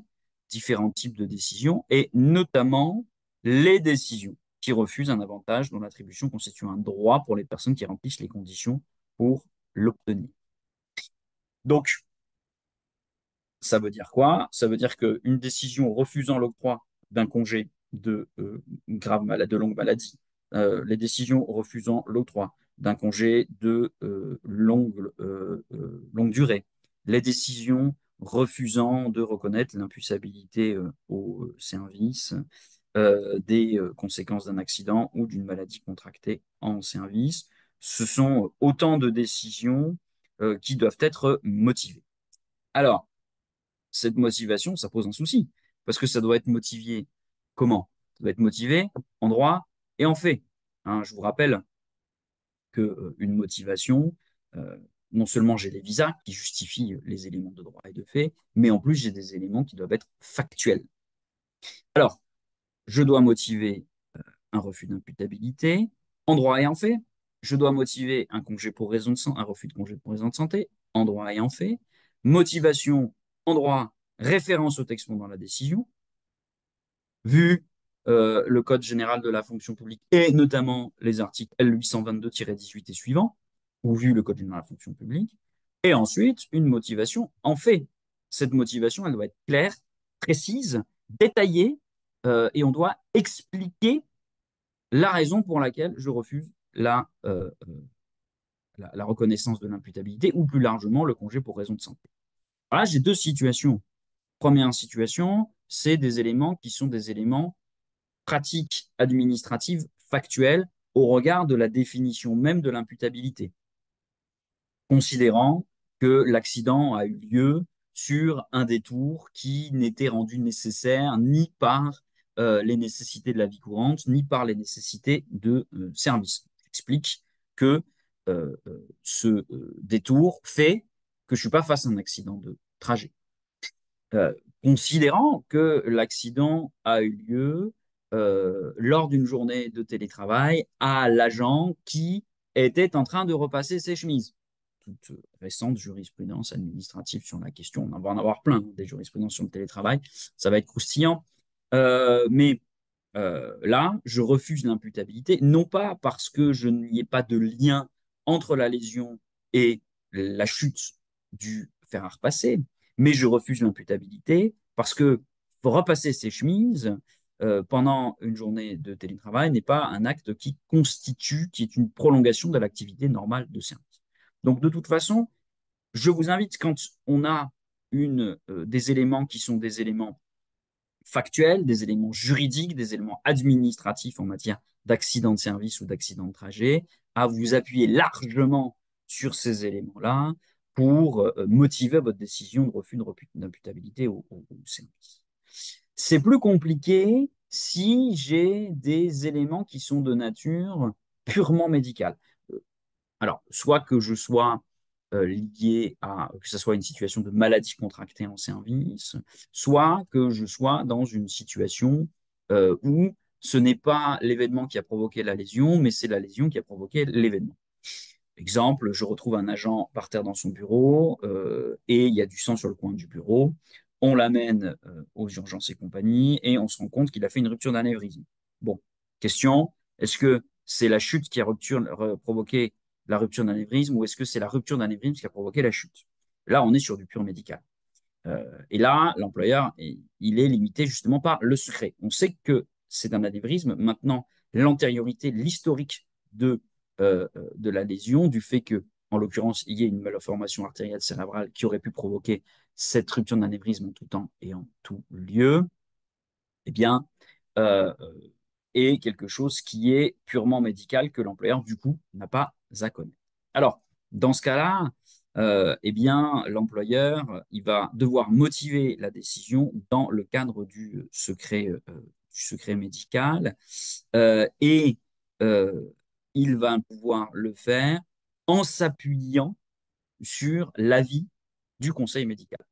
différents types de décisions et notamment les décisions qui refusent un avantage dont l'attribution constitue un droit pour les personnes qui remplissent les conditions pour l'obtenir. Donc, ça veut dire quoi? Ça veut dire qu'une décision refusant l'octroi d'un congé de de longue maladie, les décisions refusant l'octroi d'un congé de longue durée, les décisions refusant de reconnaître l'impuissabilité au service des conséquences d'un accident ou d'une maladie contractée en service, ce sont autant de décisions qui doivent être motivées. Alors, cette motivation, ça pose un souci. Parce que ça doit être motivé comment? Ça doit être motivé en droit et en fait. Hein, je vous rappelle que une motivation, euh, non seulement j'ai les visas qui justifient les éléments de droit et de fait, mais en plus j'ai des éléments qui doivent être factuels. Alors, je dois motiver un refus d'imputabilité en droit et en fait. Je dois motiver un congé pour raison de santé, un refus de congé pour raison de santé en droit et en fait. Motivation en droit, référence au texte dans la décision, vu le Code général de la fonction publique et notamment les articles L822-18 et suivants, ou vu le Code général de la fonction publique, et ensuite une motivation en fait. Cette motivation, elle doit être claire, précise, détaillée, et on doit expliquer la raison pour laquelle je refuse la reconnaissance de l'imputabilité ou plus largement le congé pour raison de santé. Voilà, j'ai deux situations. Première situation, c'est des éléments qui sont des éléments pratiques administratives factuelles au regard de la définition même de l'imputabilité, considérant que l'accident a eu lieu sur un détour qui n'était rendu nécessaire ni par les nécessités de la vie courante, ni par les nécessités de service. J'explique que ce détour fait que je ne suis pas face à un accident de trajet. Euh, Considérant que l'accident a eu lieu lors d'une journée de télétravail à l'agent qui était en train de repasser ses chemises. Toute récente jurisprudence administrative sur la question. On va en avoir plein, hein, des jurisprudences sur le télétravail. Ça va être croustillant. Mais là, je refuse l'imputabilité, non pas parce que je n'y ai pas de lien entre la lésion et la chute du fer à repasser, mais je refuse l'imputabilité parce que repasser ses chemises pendant une journée de télétravail n'est pas un acte qui constitue, qui est une prolongation de l'activité normale de service. Donc, de toute façon, je vous invite, quand on a des éléments qui sont des éléments factuels, des éléments juridiques, des éléments administratifs en matière d'accident de service ou d'accident de trajet, à vous appuyer largement sur ces éléments-là pour motiver votre décision de refus d'imputabilité au service. C'est plus compliqué si j'ai des éléments qui sont de nature purement médicale. Alors, soit que je sois lié à que ce soit une situation de maladie contractée en service, soit que je sois dans une situation où ce n'est pas l'événement qui a provoqué la lésion, mais c'est la lésion qui a provoqué l'événement. Exemple, je retrouve un agent par terre dans son bureau et il y a du sang sur le coin du bureau. On l'amène aux urgences et compagnie et on se rend compte qu'il a fait une rupture d'anévrisme. Bon, question, est-ce que c'est la chute qui a provoqué la rupture d'anévrisme ou est-ce que c'est la rupture d'anévrisme qui a provoqué la chute? Là, on est sur du pur médical. Et là, l'employeur, il est limité justement par le secret. On sait que c'est un anévrisme. Maintenant, l'antériorité, l'historique de la lésion, du fait que, en l'occurrence, il y ait une malformation artérielle cérébrale qui aurait pu provoquer cette rupture d'anévrisme en tout temps et en tout lieu, eh bien, euh, est quelque chose qui est purement médical que l'employeur, du coup, n'a pas à connaître. Alors, dans ce cas-là, eh bien, l'employeur, il va devoir motiver la décision dans le cadre du secret médical et euh, il va pouvoir le faire en s'appuyant sur l'avis du conseil médical.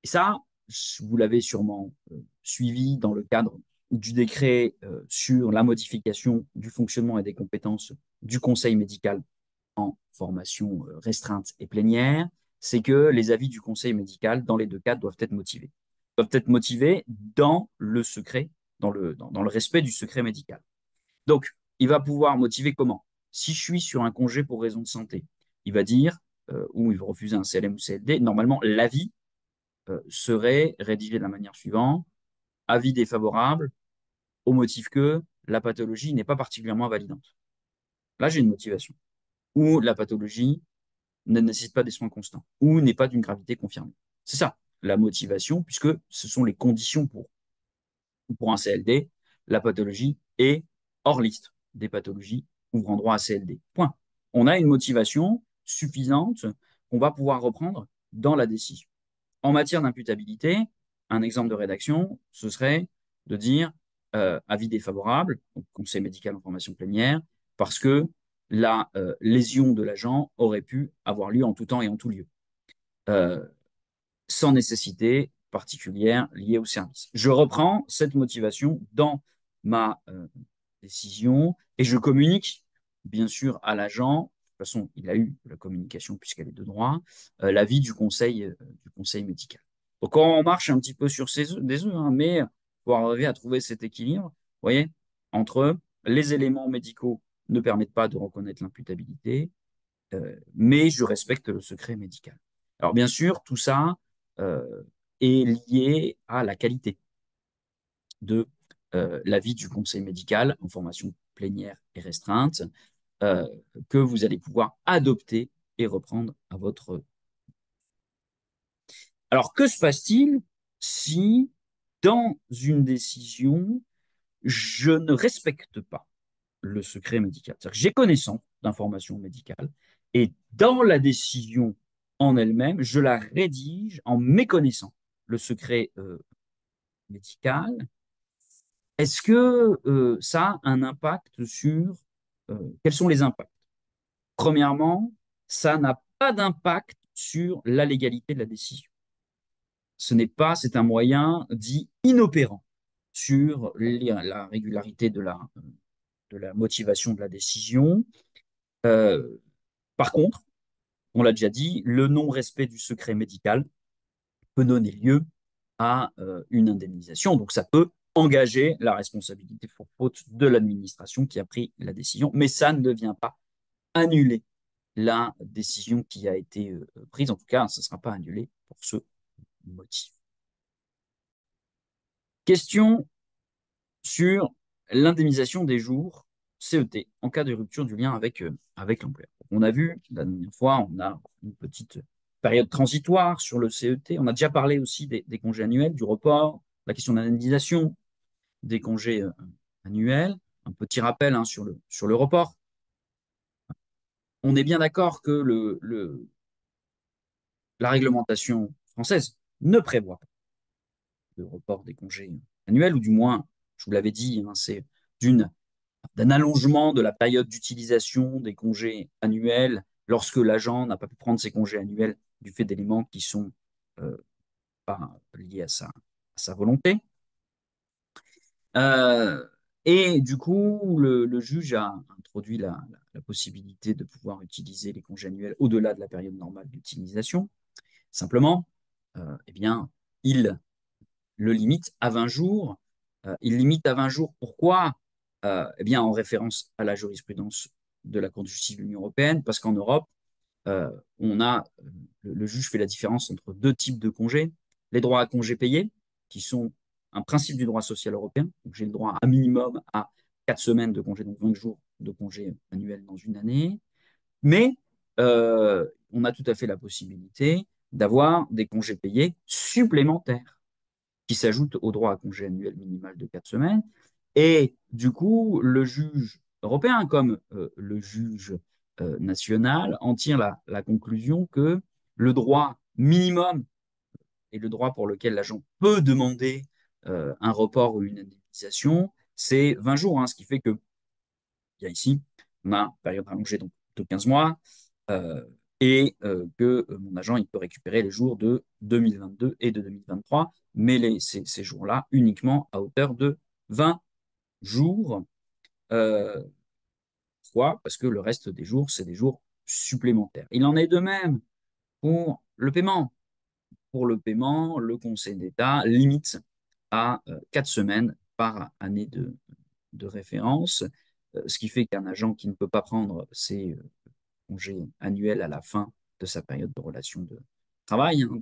Et ça, vous l'avez sûrement suivi dans le cadre du décret sur la modification du fonctionnement et des compétences du conseil médical en formation restreinte et plénière, c'est que les avis du conseil médical, dans les deux cas, doivent être motivés. Doivent être motivés dans le secret, dans le respect du secret médical. Donc, il va pouvoir motiver comment? Si je suis sur un congé pour raison de santé, il va dire, ou il va refuser un CLM ou CLD, normalement, l'avis serait rédigé de la manière suivante. Avis défavorable au motif que la pathologie n'est pas particulièrement invalidante. Là, j'ai une motivation. Ou la pathologie ne nécessite pas des soins constants, ou n'est pas d'une gravité confirmée. C'est ça, la motivation, puisque ce sont les conditions pour un CLD, la pathologie est hors liste des pathologies ouvrant droit à CLD. Point. On a une motivation suffisante qu'on va pouvoir reprendre dans la décision. En matière d'imputabilité, un exemple de rédaction, ce serait de dire avis défavorable, donc conseil médical en formation plénière, parce que la lésion de l'agent aurait pu avoir lieu en tout temps et en tout lieu, euh, sans nécessité particulière liée au service. Je reprends cette motivation dans ma décision et je communique, bien sûr, à l'agent. De toute façon, il a eu la communication puisqu'elle est de droit, l'avis du conseil médical. Donc, on marche un petit peu sur des œufs, hein, mais pour arriver à trouver cet équilibre, vous voyez, entre les éléments médicaux ne permettent pas de reconnaître l'imputabilité, mais je respecte le secret médical. Alors, bien sûr, tout ça euh, est lié à la qualité de l'avis du conseil médical en formation plénière et restreinte euh, que vous allez pouvoir adopter et reprendre à votre. Alors, que se passe-t-il si, dans une décision, je ne respecte pas le secret médical? C'est-à-dire que j'ai connaissance d'informations médicales et dans la décision en elle-même, je la rédige en méconnaissant le secret médical. Est-ce que ça a un impact sur... quels sont les impacts? Premièrement, ça n'a pas d'impact sur la légalité de la décision. Ce n'est pas, c'est un moyen dit inopérant sur la régularité de la motivation de la décision. Euh, Par contre, on l'a déjà dit, le non-respect du secret médical peut donner lieu à une indemnisation. Donc, ça peut engager la responsabilité pour faute de l'administration qui a pris la décision, mais ça ne vient pas annuler la décision qui a été prise. En tout cas, ça ne sera pas annulé pour ce motif. Question sur l'indemnisation des jours CET en cas de rupture du lien avec l'employeur. On a vu la dernière fois, on a une petite période transitoire sur le CET. On a déjà parlé aussi des congés annuels, du report, la question de l'indemnisation des congés annuels. Un petit rappel hein, sur le report. On est bien d'accord que la réglementation française ne prévoit pas de report des congés annuels, ou du moins, je vous l'avais dit, hein, c'est d'une d'un allongement de la période d'utilisation des congés annuels lorsque l'agent n'a pas pu prendre ses congés annuels du fait d'éléments qui sont euh, pas liés à sa volonté. Euh, et du coup, le juge a introduit la possibilité de pouvoir utiliser les congés annuels au-delà de la période normale d'utilisation. Simplement, eh bien, il le limite à 20 jours. Il limite à 20 jours. Pourquoi? Eh bien, en référence à la jurisprudence de la Cour de justice de l'Union européenne, parce qu'en Europe, euh, on a, le juge fait la différence entre deux types de congés. Les droits à congés payés, qui sont un principe du droit social européen. Donc, j'ai le droit à minimum à 4 semaines de congé, donc 20 jours de congé annuel dans une année. Mais on a tout à fait la possibilité d'avoir des congés payés supplémentaires qui s'ajoutent au droit à congé annuel minimal de 4 semaines. Et du coup, le juge européen comme le juge national en tire la conclusion que le droit minimum et le droit pour lequel l'agent peut demander un report ou une indemnisation, c'est 20 jours, hein, ce qui fait que, il y a ici, on a une période allongée donc, de 15 mois, euh, et que mon agent il peut récupérer les jours de 2022 et de 2023, mais ces jours-là uniquement à hauteur de 20 jours. Euh, Pourquoi? Parce que le reste des jours, c'est des jours supplémentaires. Il en est de même pour le paiement. Pour le paiement, le Conseil d'État limite à 4 semaines par année de référence, ce qui fait qu'un agent qui ne peut pas prendre ses congés annuels à la fin de sa période de relation de travail, hein,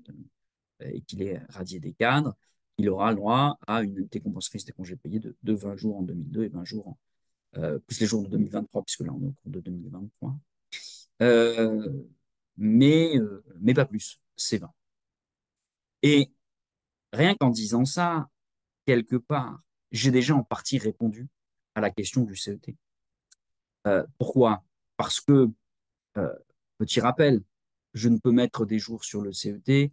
et qu'il est radié des cadres, il aura le droit à une indemnité compensatrice des congés payés de 20 jours en 2002 et 20 jours plus les jours de 2023, puisque là on est au cours de 2023. Euh, mais pas plus, c'est 20. Et rien qu'en disant ça, quelque part, j'ai déjà en partie répondu à la question du CET. Pourquoi? Parce que, euh, petit rappel, je ne peux mettre des jours sur le CET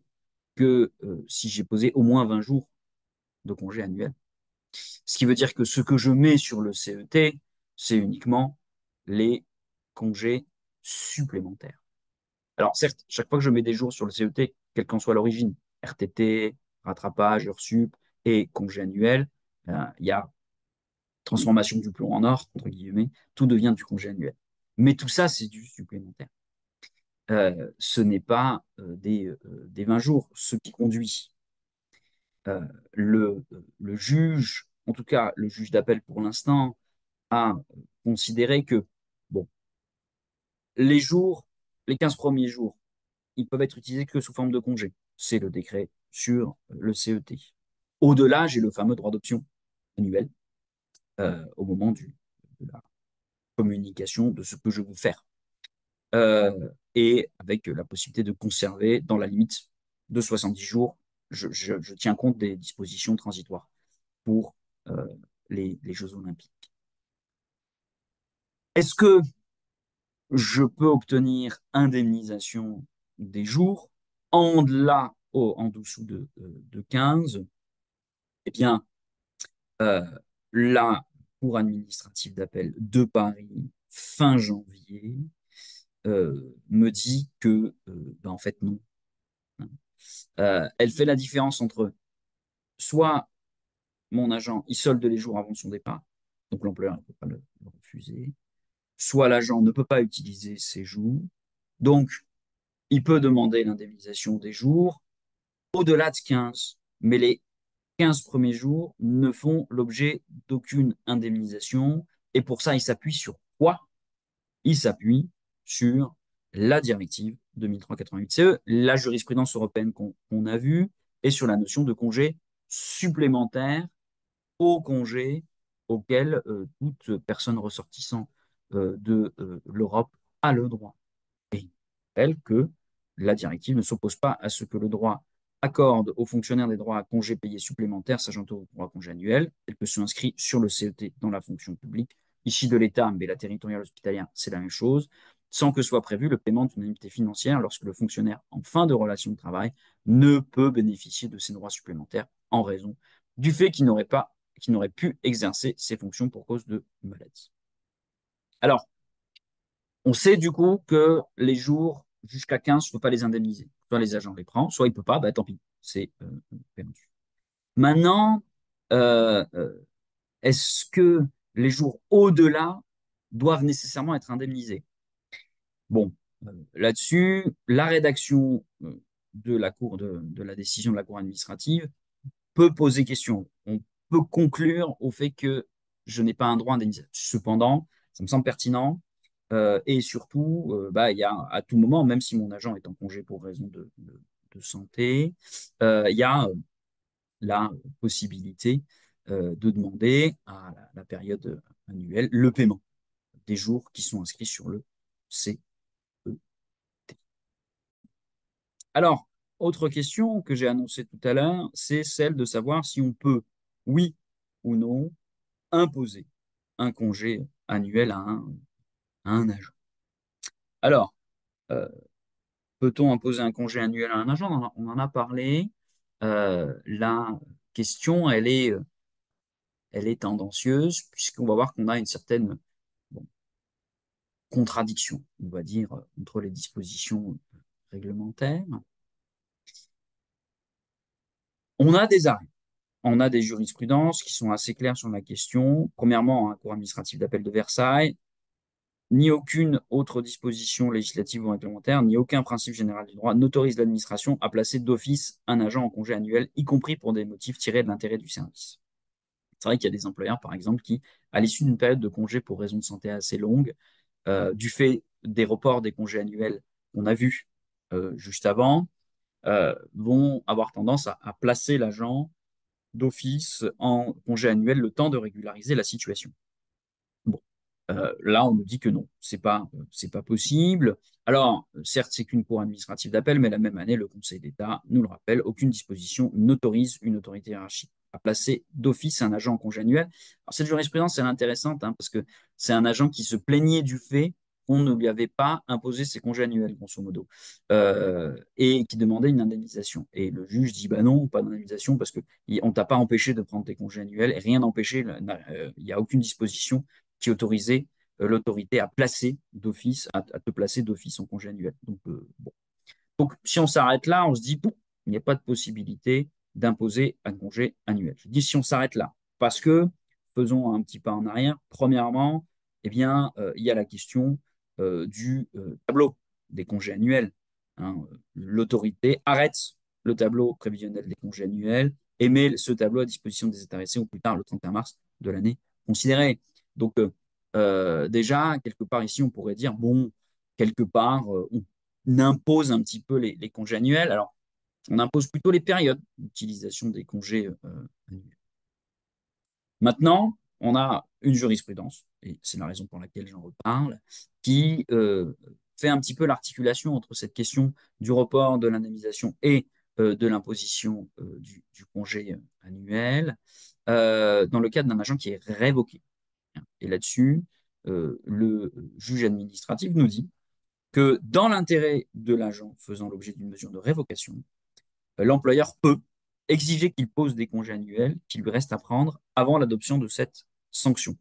que si j'ai posé au moins 20 jours de congé annuel. Ce qui veut dire que ce que je mets sur le CET, c'est uniquement les congés supplémentaires. Alors, certes, chaque fois que je mets des jours sur le CET, quelle qu'en soit l'origine, RTT, rattrapage, heures sup et congé annuel, il y a transformation du plomb en or, entre guillemets, tout devient du congé annuel. Mais tout ça, c'est du supplémentaire. Ce n'est pas des 20 jours. Ce qui conduit euh, le juge, en tout cas le juge d'appel pour l'instant, à considérer que bon, les jours, les 15 premiers jours, ils peuvent être utilisés que sous forme de congé. C'est le décret sur le CET. Au-delà, j'ai le fameux droit d'option annuel au moment de la communication de ce que je veux faire. Et avec la possibilité de conserver dans la limite de 70 jours. Je tiens compte des dispositions transitoires pour euh, les Jeux Olympiques. Est-ce que je peux obtenir indemnisation des jours en delà, en dessous de 15? Eh bien, euh, la Cour administrative d'appel de Paris, fin janvier, me dit que, ben, en fait, non. Elle fait la différence entre soit mon agent, il solde les jours avant son départ, donc l'employeur ne peut pas le refuser, soit l'agent ne peut pas utiliser ses jours, donc il peut demander l'indemnisation des jours au-delà de 15, mais les 15 premiers jours ne font l'objet d'aucune indemnisation, et pour ça, il s'appuie sur quoi? Il s'appuie sur la directive 2003/88/CE, la jurisprudence européenne qu'on a vue, et sur la notion de congé supplémentaire au congé auquel toute personne ressortissant de l'Europe a le droit. Et il rappelle que la directive ne s'oppose pas à ce que le droit accorde aux fonctionnaires des droits à congés payés supplémentaires s'ajoutant aux droits à congés annuels, tels que ceux inscrits sur le CET dans la fonction publique, ici de l'État, mais la territoriale hospitalière, c'est la même chose, sans que soit prévu le paiement d'une indemnité financière lorsque le fonctionnaire en fin de relation de travail ne peut bénéficier de ces droits supplémentaires en raison du fait qu'il n'aurait pu exercer ses fonctions pour cause de maladie. Alors, on sait du coup que les jours jusqu'à 15, je ne peux pas les indemniser. Soit les agents les prennent, soit il ne peut pas, bah, tant pis, c'est perdu. Maintenant, euh, euh, est-ce que les jours au-delà doivent nécessairement être indemnisés? Bon, là-dessus, la rédaction de la cour de la décision de la cour administrative peut poser question. On peut conclure au fait que je n'ai pas un droit indemnisation. Cependant, ça me semble pertinent. Et surtout, bah, il y a à tout moment, même si mon agent est en congé pour raison de santé, il y a la possibilité de demander à la période annuelle le paiement des jours qui sont inscrits sur le CET. Alors, autre question que j'ai annoncée tout à l'heure, c'est celle de savoir si on peut, oui ou non, imposer un congé annuel à un agent. Alors, euh, peut-on imposer un congé annuel à un agent? On en a parlé. La question, elle est tendancieuse, puisqu'on va voir qu'on a une certaine bon, contradiction, on va dire, entre les dispositions réglementaires. On a des arrêts, on a des jurisprudences qui sont assez claires sur la question. Premièrement, un cour administratif d'appel de Versailles, ni aucune autre disposition législative ou réglementaire, ni aucun principe général du droit n'autorise l'administration à placer d'office un agent en congé annuel, y compris pour des motifs tirés de l'intérêt du service. C'est vrai qu'il y a des employeurs, par exemple, qui, à l'issue d'une période de congé pour raison de santé assez longue, du fait des reports des congés annuels qu'on a vus juste avant, vont avoir tendance à placer l'agent d'office en congé annuel le temps de régulariser la situation. Bon, là, on nous dit que non, c'est pas possible. Alors, certes, c'est qu'une cour administrative d'appel, mais la même année, le Conseil d'État nous le rappelle, aucune disposition n'autorise une autorité hiérarchique à placer d'office un agent en congé annuel. Alors, cette jurisprudence, elle est intéressante hein, parce que c'est un agent qui se plaignait du fait qu'on ne lui avait pas imposé ses congés annuels, grosso modo, et qui demandait une indemnisation. Et le juge dit, bah non, pas d'indemnisation parce qu'on ne t'a pas empêché de prendre tes congés annuels et rien n'empêchait, il n'y a aucune disposition qui autorisait l'autorité à placer d'office, à te placer d'office en congé annuel. Donc, bon. Donc, si on s'arrête là, on se dit, bon, il n'y a pas de possibilité d'imposer un congé annuel. Je dis si on s'arrête là, parce que, faisons un petit pas en arrière, premièrement, eh bien, il y a la question du tableau des congés annuels. Hein. L'autorité arrête le tableau prévisionnel des congés annuels et met ce tableau à disposition des intéressés au plus tard le 31 mars de l'année considérée. Donc, déjà, quelque part ici, on pourrait dire, bon, quelque part, on impose un petit peu les congés annuels. Alors, on impose plutôt les périodes d'utilisation des congés annuels. Maintenant, on a une jurisprudence, et c'est la raison pour laquelle j'en reparle, qui fait un petit peu l'articulation entre cette question du report de l'indemnisation et de l'imposition du congé annuel dans le cadre d'un agent qui est révoqué. Et là-dessus, le juge administratif nous dit que dans l'intérêt de l'agent faisant l'objet d'une mesure de révocation, l'employeur peut exiger qu'il pose des congés annuels qui lui restent à prendre avant l'adoption de cette sanction.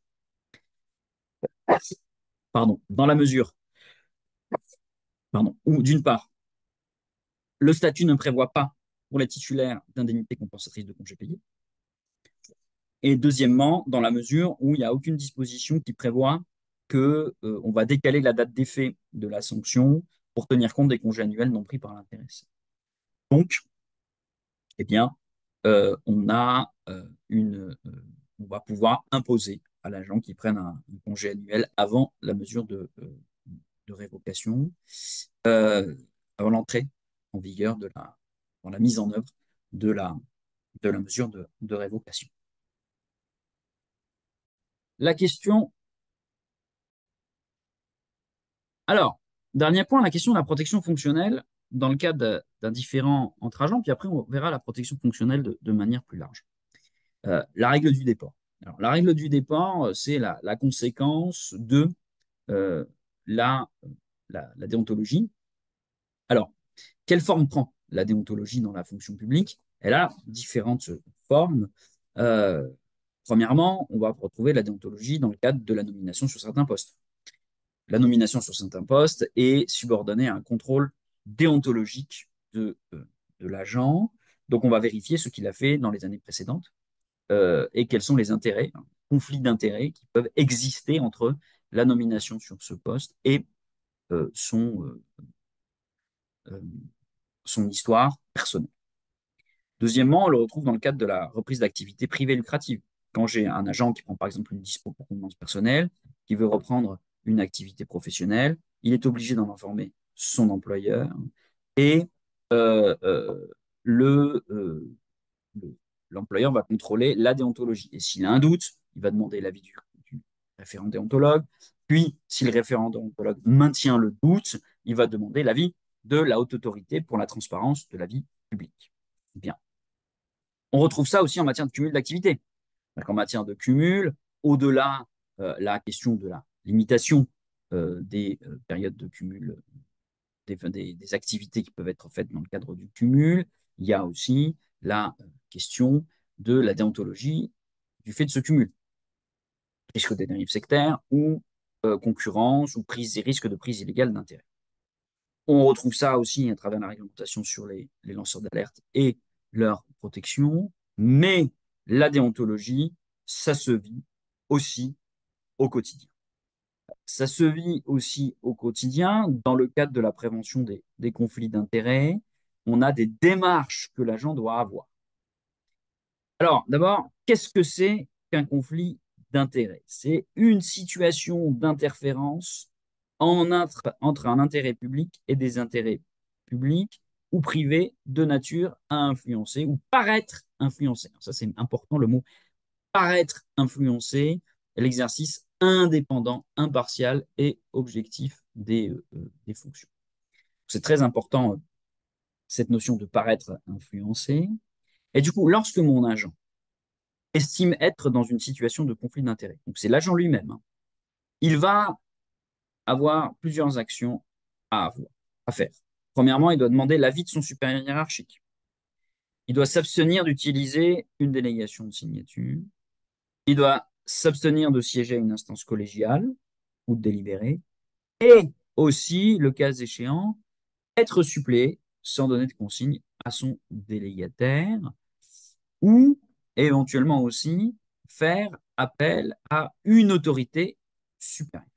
Pardon, dans la mesure, pardon, où d'une part, le statut ne prévoit pas pour les titulaires d'indemnités compensatrices de congés payés, et deuxièmement, dans la mesure où il n'y a aucune disposition qui prévoit que on va décaler la date d'effet de la sanction pour tenir compte des congés annuels non pris par l'intéressé. Donc, eh bien, on a on va pouvoir imposer à l'agent qui prenne un congé annuel avant la mesure de révocation, euh, avant l'entrée en vigueur dans la mise en œuvre de de la mesure de révocation. La question, alors, dernier point, la question de la protection fonctionnelle dans le cadre d'un différend entre agents, puis après on verra la protection fonctionnelle de manière plus large. La règle du déport. Alors, la règle du déport, c'est la conséquence de euh, la, la déontologie. Alors, quelle forme prend la déontologie dans la fonction publique? Elle a différentes formes. Euh, Premièrement, on va retrouver la déontologie dans le cadre de la nomination sur certains postes. La nomination sur certains postes est subordonnée à un contrôle déontologique de l'agent. Donc, on va vérifier ce qu'il a fait dans les années précédentes et quels sont les intérêts, hein, conflits d'intérêts qui peuvent exister entre la nomination sur ce poste et euh, son, euh, euh, son histoire personnelle. Deuxièmement, on le retrouve dans le cadre de la reprise d'activité privée lucrative. Quand j'ai un agent qui prend par exemple une dispo pour convenance personnelle, qui veut reprendre une activité professionnelle, il est obligé d'en informer son employeur et euh, euh, le, euh, l'employeur va contrôler la déontologie. Et s'il a un doute, il va demander l'avis du référent déontologue. Puis, si le référent déontologue maintient le doute, il va demander l'avis de la haute autorité pour la transparence de la vie publique. Bien. On retrouve ça aussi en matière de cumul d'activités. En matière de cumul, au-delà la question de la limitation des périodes de cumul, des activités qui peuvent être faites dans le cadre du cumul, il y a aussi la question de la déontologie du fait de ce cumul. Risque des dérives sectaires ou concurrence ou prise et risque de prise illégale d'intérêt. On retrouve ça aussi à travers la réglementation sur les lanceurs d'alerte et leur protection, mais la déontologie, ça se vit aussi au quotidien. Ça se vit aussi au quotidien dans le cadre de la prévention des conflits d'intérêts. On a des démarches que l'agent doit avoir. Alors, d'abord, qu'est-ce que c'est qu'un conflit d'intérêts? C'est une situation d'interférence entre un intérêt public et des intérêts publics ou privés de nature à influencer ou paraître influencer. Ça, c'est important, le mot paraître influencer l'exercice indépendant, impartial et objectif des fonctions. C'est très important, cette notion de paraître influencer. Et du coup, lorsque mon agent estime être dans une situation de conflit d'intérêt, donc c'est l'agent lui-même, hein, il va avoir plusieurs actions à faire. Premièrement, il doit demander l'avis de son supérieur hiérarchique. Il doit s'abstenir d'utiliser une délégation de signature. Il doit s'abstenir de siéger à une instance collégiale ou de délibérer. Et aussi, le cas échéant, être suppléé sans donner de consigne à son délégataire ou éventuellement aussi faire appel à une autorité supérieure.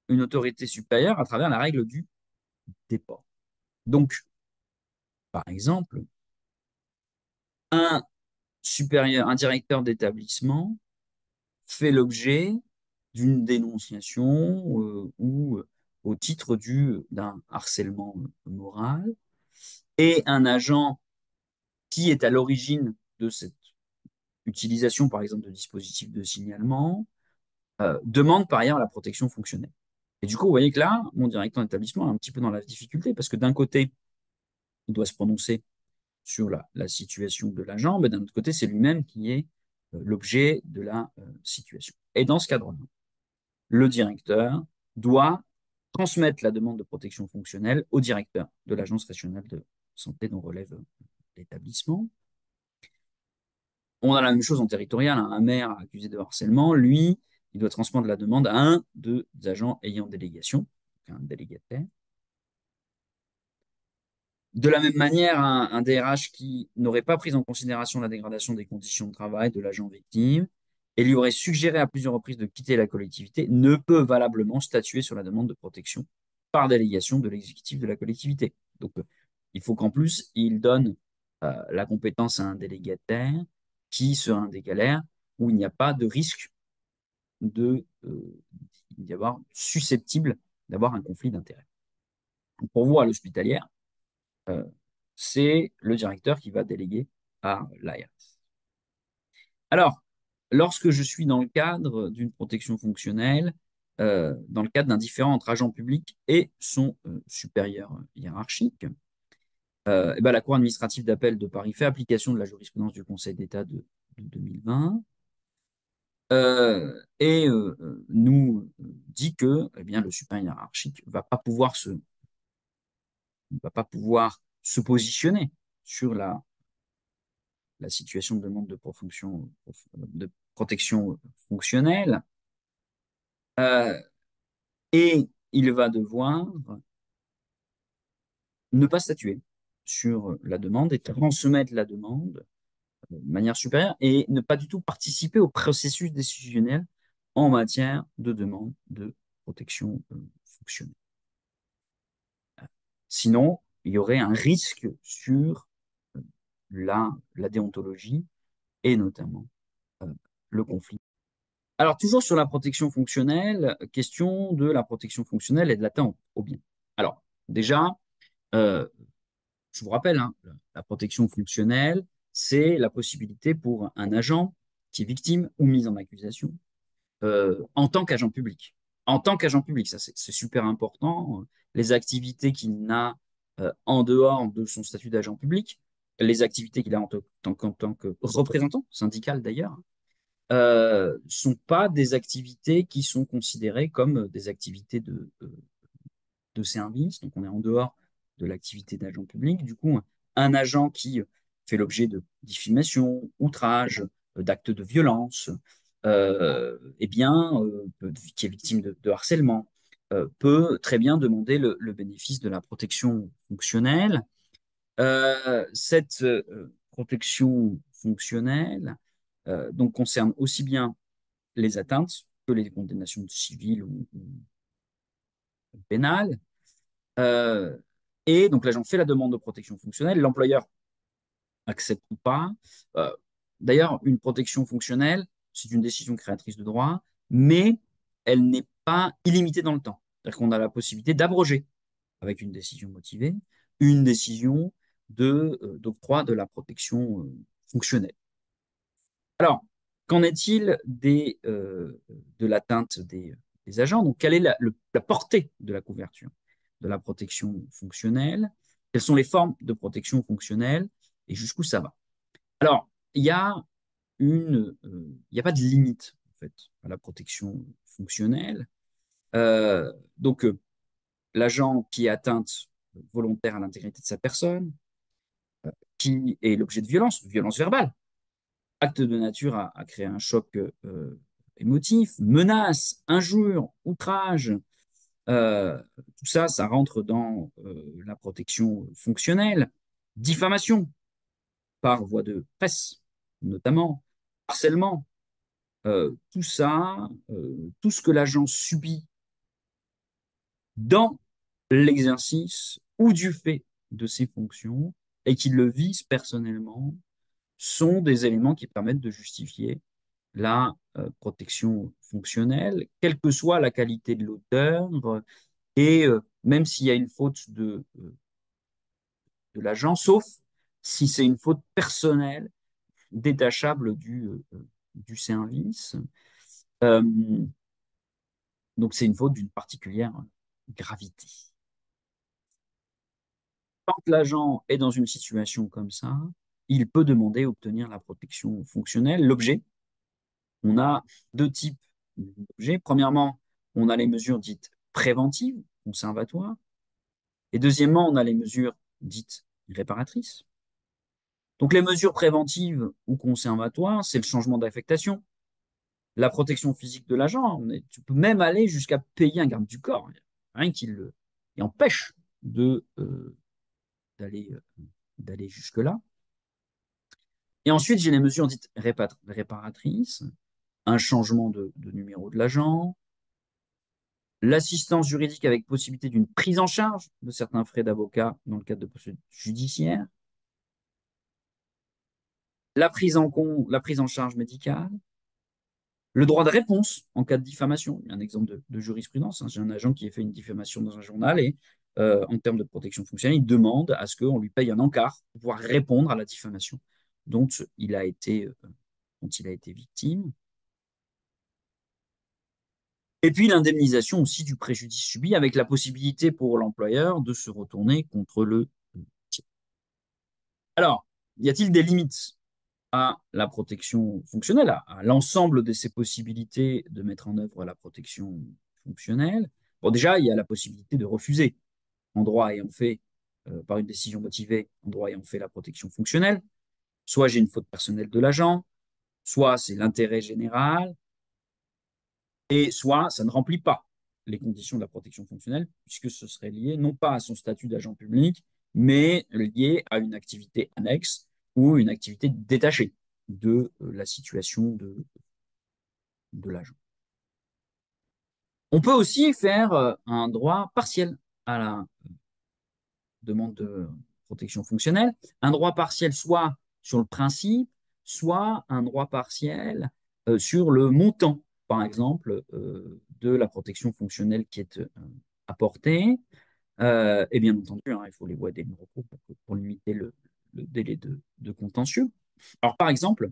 Une autorité supérieure à travers la règle du déport. Donc, par exemple, un supérieur, un directeur d'établissement fait l'objet d'une dénonciation ou au titre d'un harcèlement moral, et un agent qui est à l'origine de cette utilisation, par exemple, de dispositifs de signalement, demande par ailleurs la protection fonctionnelle. Et du coup, vous voyez que là, mon directeur d'établissement est un petit peu dans la difficulté parce que d'un côté, il doit se prononcer sur la situation de l'agent, mais d'un autre côté, c'est lui-même qui est l'objet de la situation. Et dans ce cadre-là, le directeur doit transmettre la demande de protection fonctionnelle au directeur de l'agence régionale de santé dont relève l'établissement. On a la même chose en territorial, hein. Un maire accusé de harcèlement, lui, il doit transmettre la demande à un des agents ayant délégation, un délégataire. De la même manière, un DRH qui n'aurait pas pris en considération la dégradation des conditions de travail de l'agent victime et lui aurait suggéré à plusieurs reprises de quitter la collectivité ne peut valablement statuer sur la demande de protection par délégation de l'exécutif de la collectivité. Donc, il faut qu'en plus, il donne la compétence à un délégataire qui sera un décalaire où il n'y a pas de risque d'y avoir susceptible d'avoir un conflit d'intérêts. Pour vous, à l'hospitalière, euh, c'est le directeur qui va déléguer à l'ARS. Alors, lorsque je suis dans le cadre d'une protection fonctionnelle, dans le cadre d'un différend entre agent public et son supérieur hiérarchique, et ben, la Cour administrative d'appel de Paris fait application de la jurisprudence du Conseil d'État de 2020 et nous dit que eh bien, le supérieur hiérarchique ne va pas pouvoir se positionner sur la situation de demande de protection fonctionnelle, euh, et il va devoir ne pas statuer sur la demande et transmettre la demande de manière supérieure et ne pas du tout participer au processus décisionnel en matière de demande de protection fonctionnelle. Sinon, il y aurait un risque sur euh, la déontologie et notamment le conflit. Alors, toujours sur la protection fonctionnelle, question de la protection fonctionnelle et de l'atteinte au bien. Alors, déjà, euh, je vous rappelle, hein, la protection fonctionnelle, c'est la possibilité pour un agent qui est victime ou mis en accusation en tant qu'agent public. En tant qu'agent public, ça c'est super important. Les activités qu'il n'a en dehors de son statut d'agent public, les activités qu'il a en tant que représentant syndical d'ailleurs, sont pas des activités qui sont considérées comme des activités de service. Donc on est en dehors de l'activité d'agent public. Du coup, un agent qui fait l'objet de diffamation, outrage, d'actes de violence, eh bien, qui est victime de harcèlement, peut très bien demander le bénéfice de la protection fonctionnelle. Cette protection fonctionnelle donc concerne aussi bien les atteintes que les condamnations civiles ou pénales. Euh, et donc l'agent fait la demande de protection fonctionnelle, l'employeur accepte ou pas. Euh, D'ailleurs, une protection fonctionnelle, c'est une décision créatrice de droit, mais elle n'est pas illimitée dans le temps. C'est-à-dire qu'on a la possibilité d'abroger, avec une décision motivée, une décision d'octroi de la protection fonctionnelle. Alors, qu'en est-il de l'atteinte des agents? Donc, quelle est la portée de la couverture de la protection fonctionnelle? Quelles sont les formes de protection fonctionnelle et jusqu'où ça va? Alors, il n'y a pas de limite en fait à la protection fonctionnelle. Donc, l'agent qui est atteinte volontaire à l'intégrité de sa personne, qui est l'objet de violence verbale, acte de nature à créer un choc émotif, menace, injure, outrage, tout ça, ça rentre dans la protection fonctionnelle, diffamation par voie de presse, notamment, harcèlement, tout ça, tout ce que l'agent subit dans l'exercice ou du fait de ses fonctions et qu'il le vise personnellement, sont des éléments qui permettent de justifier la protection fonctionnelle, quelle que soit la qualité de l'auteur, et même s'il y a une faute de l'agent, sauf si c'est une faute personnelle, détachable du service. Euh, donc c'est une faute d'une particulière gravité. Quand l'agent est dans une situation comme ça, il peut demander à obtenir la protection fonctionnelle. L'objet, on a deux types d'objets. Premièrement, on a les mesures dites préventives, conservatoires. Et deuxièmement, on a les mesures dites réparatrices. Donc les mesures préventives ou conservatoires, c'est le changement d'affectation, la protection physique de l'agent. Tu peux même aller jusqu'à payer un garde du corps, rien qui le et empêche d'aller d'aller jusque-là. Et ensuite, j'ai les mesures dites réparatrices, un changement de numéro de l'agent, l'assistance juridique avec possibilité d'une prise en charge de certains frais d'avocat dans le cadre de procédures judiciaires, la prise en charge médicale, le droit de réponse en cas de diffamation. Il y a un exemple de jurisprudence. Hein. J'ai un agent qui a fait une diffamation dans un journal et en termes de protection fonctionnelle, il demande à ce qu'on lui paye un encart pour pouvoir répondre à la diffamation dont il a été, dont il a été victime. Et puis l'indemnisation aussi du préjudice subi avec la possibilité pour l'employeur de se retourner contre le tiers. Alors, y a-t-il des limites à la protection fonctionnelle, à l'ensemble de ces possibilités de mettre en œuvre la protection fonctionnelle? Bon, déjà, il y a la possibilité de refuser en droit ayant fait, par une décision motivée, en droit ayant fait la protection fonctionnelle. Soit j'ai une faute personnelle de l'agent, soit c'est l'intérêt général, et soit ça ne remplit pas les conditions de la protection fonctionnelle, puisque ce serait lié non pas à son statut d'agent public, mais lié à une activité annexe ou une activité détachée de la situation de l'agent. On peut aussi faire un droit partiel à la demande de protection fonctionnelle, un droit partiel soit sur le principe, soit un droit partiel sur le montant, par exemple, de la protection fonctionnelle qui est apportée. Et bien entendu, hein, il faut les voies des recours pour limiter le délai de contentieux. Alors, par exemple,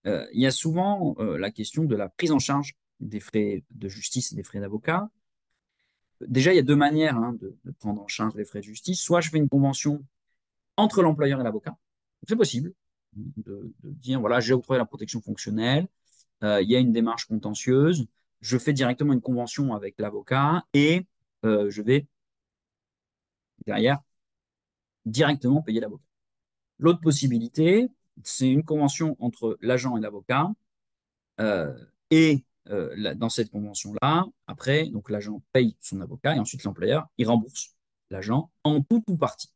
il y a souvent la question de la prise en charge des frais de justice et des frais d'avocat. Déjà, il y a deux manières hein, de prendre en charge les frais de justice. Soit je fais une convention entre l'employeur et l'avocat. C'est possible de dire, voilà, j'ai octroyé la protection fonctionnelle, il y a une démarche contentieuse, je fais directement une convention avec l'avocat et je vais derrière directement payer l'avocat. L'autre possibilité, c'est une convention entre l'agent et l'avocat. Euh, dans cette convention-là, après, donc l'agent paye son avocat et ensuite l'employeur, il rembourse l'agent en tout ou partie.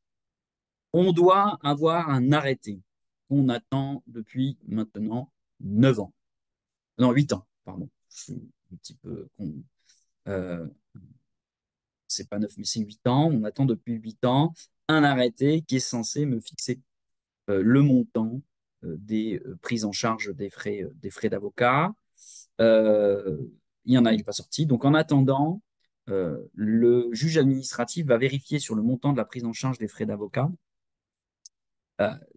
On doit avoir un arrêté qu'on attend depuis maintenant 9 ans. Non, 8 ans, pardon. Je suis un petit peu con. Euh, c'est pas 9, mais c'est 8 ans. On attend depuis 8 ans un arrêté qui est censé me fixer le montant des prises en charge des frais d'avocat. Euh, il y en a, il n'est pas sorti. Donc, en attendant, le juge administratif va vérifier sur le montant de la prise en charge des frais d'avocat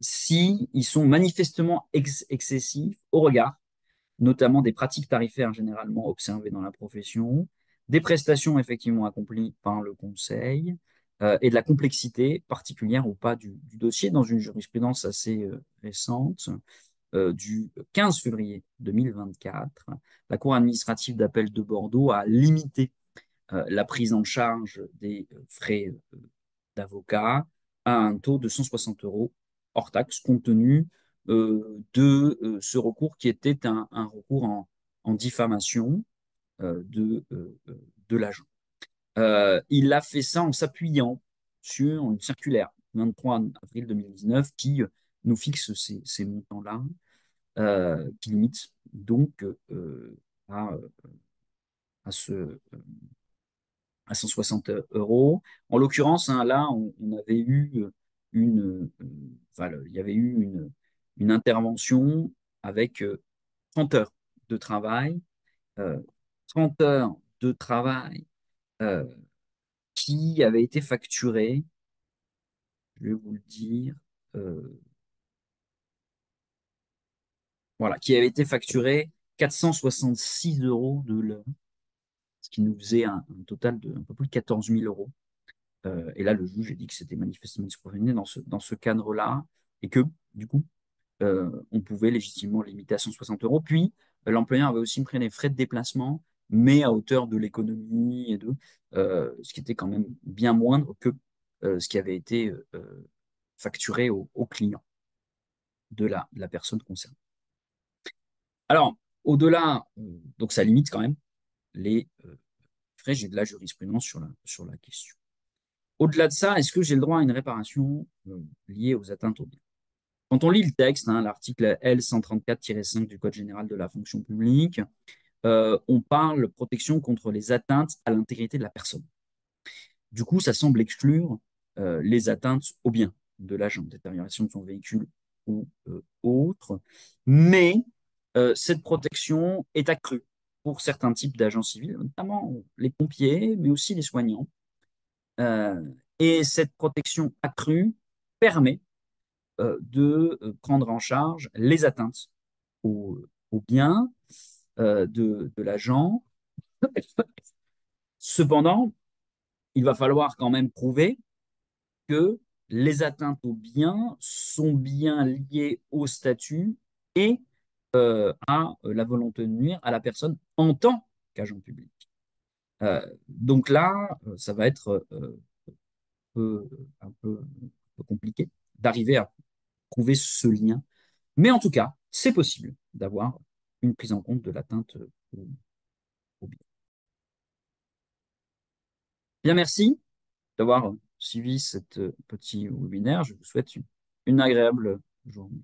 si ils sont manifestement excessifs au regard, notamment des pratiques tarifaires généralement observées dans la profession, des prestations effectivement accomplies par le conseil et de la complexité particulière ou pas du dossier dans une jurisprudence assez récente du 15 février 2024. La Cour administrative d'appel de Bordeaux a limité la prise en charge des frais d'avocat à un taux de 160 euros hors taxe, compte tenu de ce recours qui était un recours en diffamation de l'agent. Il a fait ça en s'appuyant sur une circulaire 23 avril 2019 qui nous fixe ces montants-là, qui limite donc à, à, ce, à 160 euros. En l'occurrence, hein, là, on avait eu enfin, il y avait eu une intervention avec 30 heures de travail, euh, 30 heures de travail euh, qui avaient été facturées, je vais vous le dire, euh, voilà, qui avaient été facturées 466 euros de l'heure, ce qui nous faisait un total de un peu plus de 14 000 euros. Et là, le juge a dit que c'était manifestement disproportionné dans ce cadre-là et que, du coup, on pouvait légitimement limiter à 160 euros. Puis, l'employeur avait aussi pris les frais de déplacement, mais à hauteur de l'économie ce qui était quand même bien moindre que ce qui avait été facturé au client de la personne concernée. Alors, au-delà, donc ça limite quand même les frais, j'ai de la jurisprudence sur la question. Au-delà de ça, est-ce que j'ai le droit à une réparation liée aux atteintes aux biens? Quand on lit le texte, hein, l'article L134-5 du Code général de la fonction publique, on parle protection contre les atteintes à l'intégrité de la personne. Du coup, ça semble exclure les atteintes aux biens de l'agent, détérioration de son véhicule ou autre. Mais cette protection est accrue pour certains types d'agents civils, notamment les pompiers, mais aussi les soignants. Euh, et cette protection accrue permet de prendre en charge les atteintes aux biens de l'agent. Cependant, il va falloir quand même prouver que les atteintes aux biens sont bien liées au statut et à la volonté de nuire à la personne en tant qu'agent public. Donc là, ça va être peu, un peu compliqué d'arriver à prouver ce lien. Mais en tout cas, c'est possible d'avoir une prise en compte de l'atteinte au bien. Bien, merci d'avoir suivi cet petit webinaire. Je vous souhaite une agréable journée.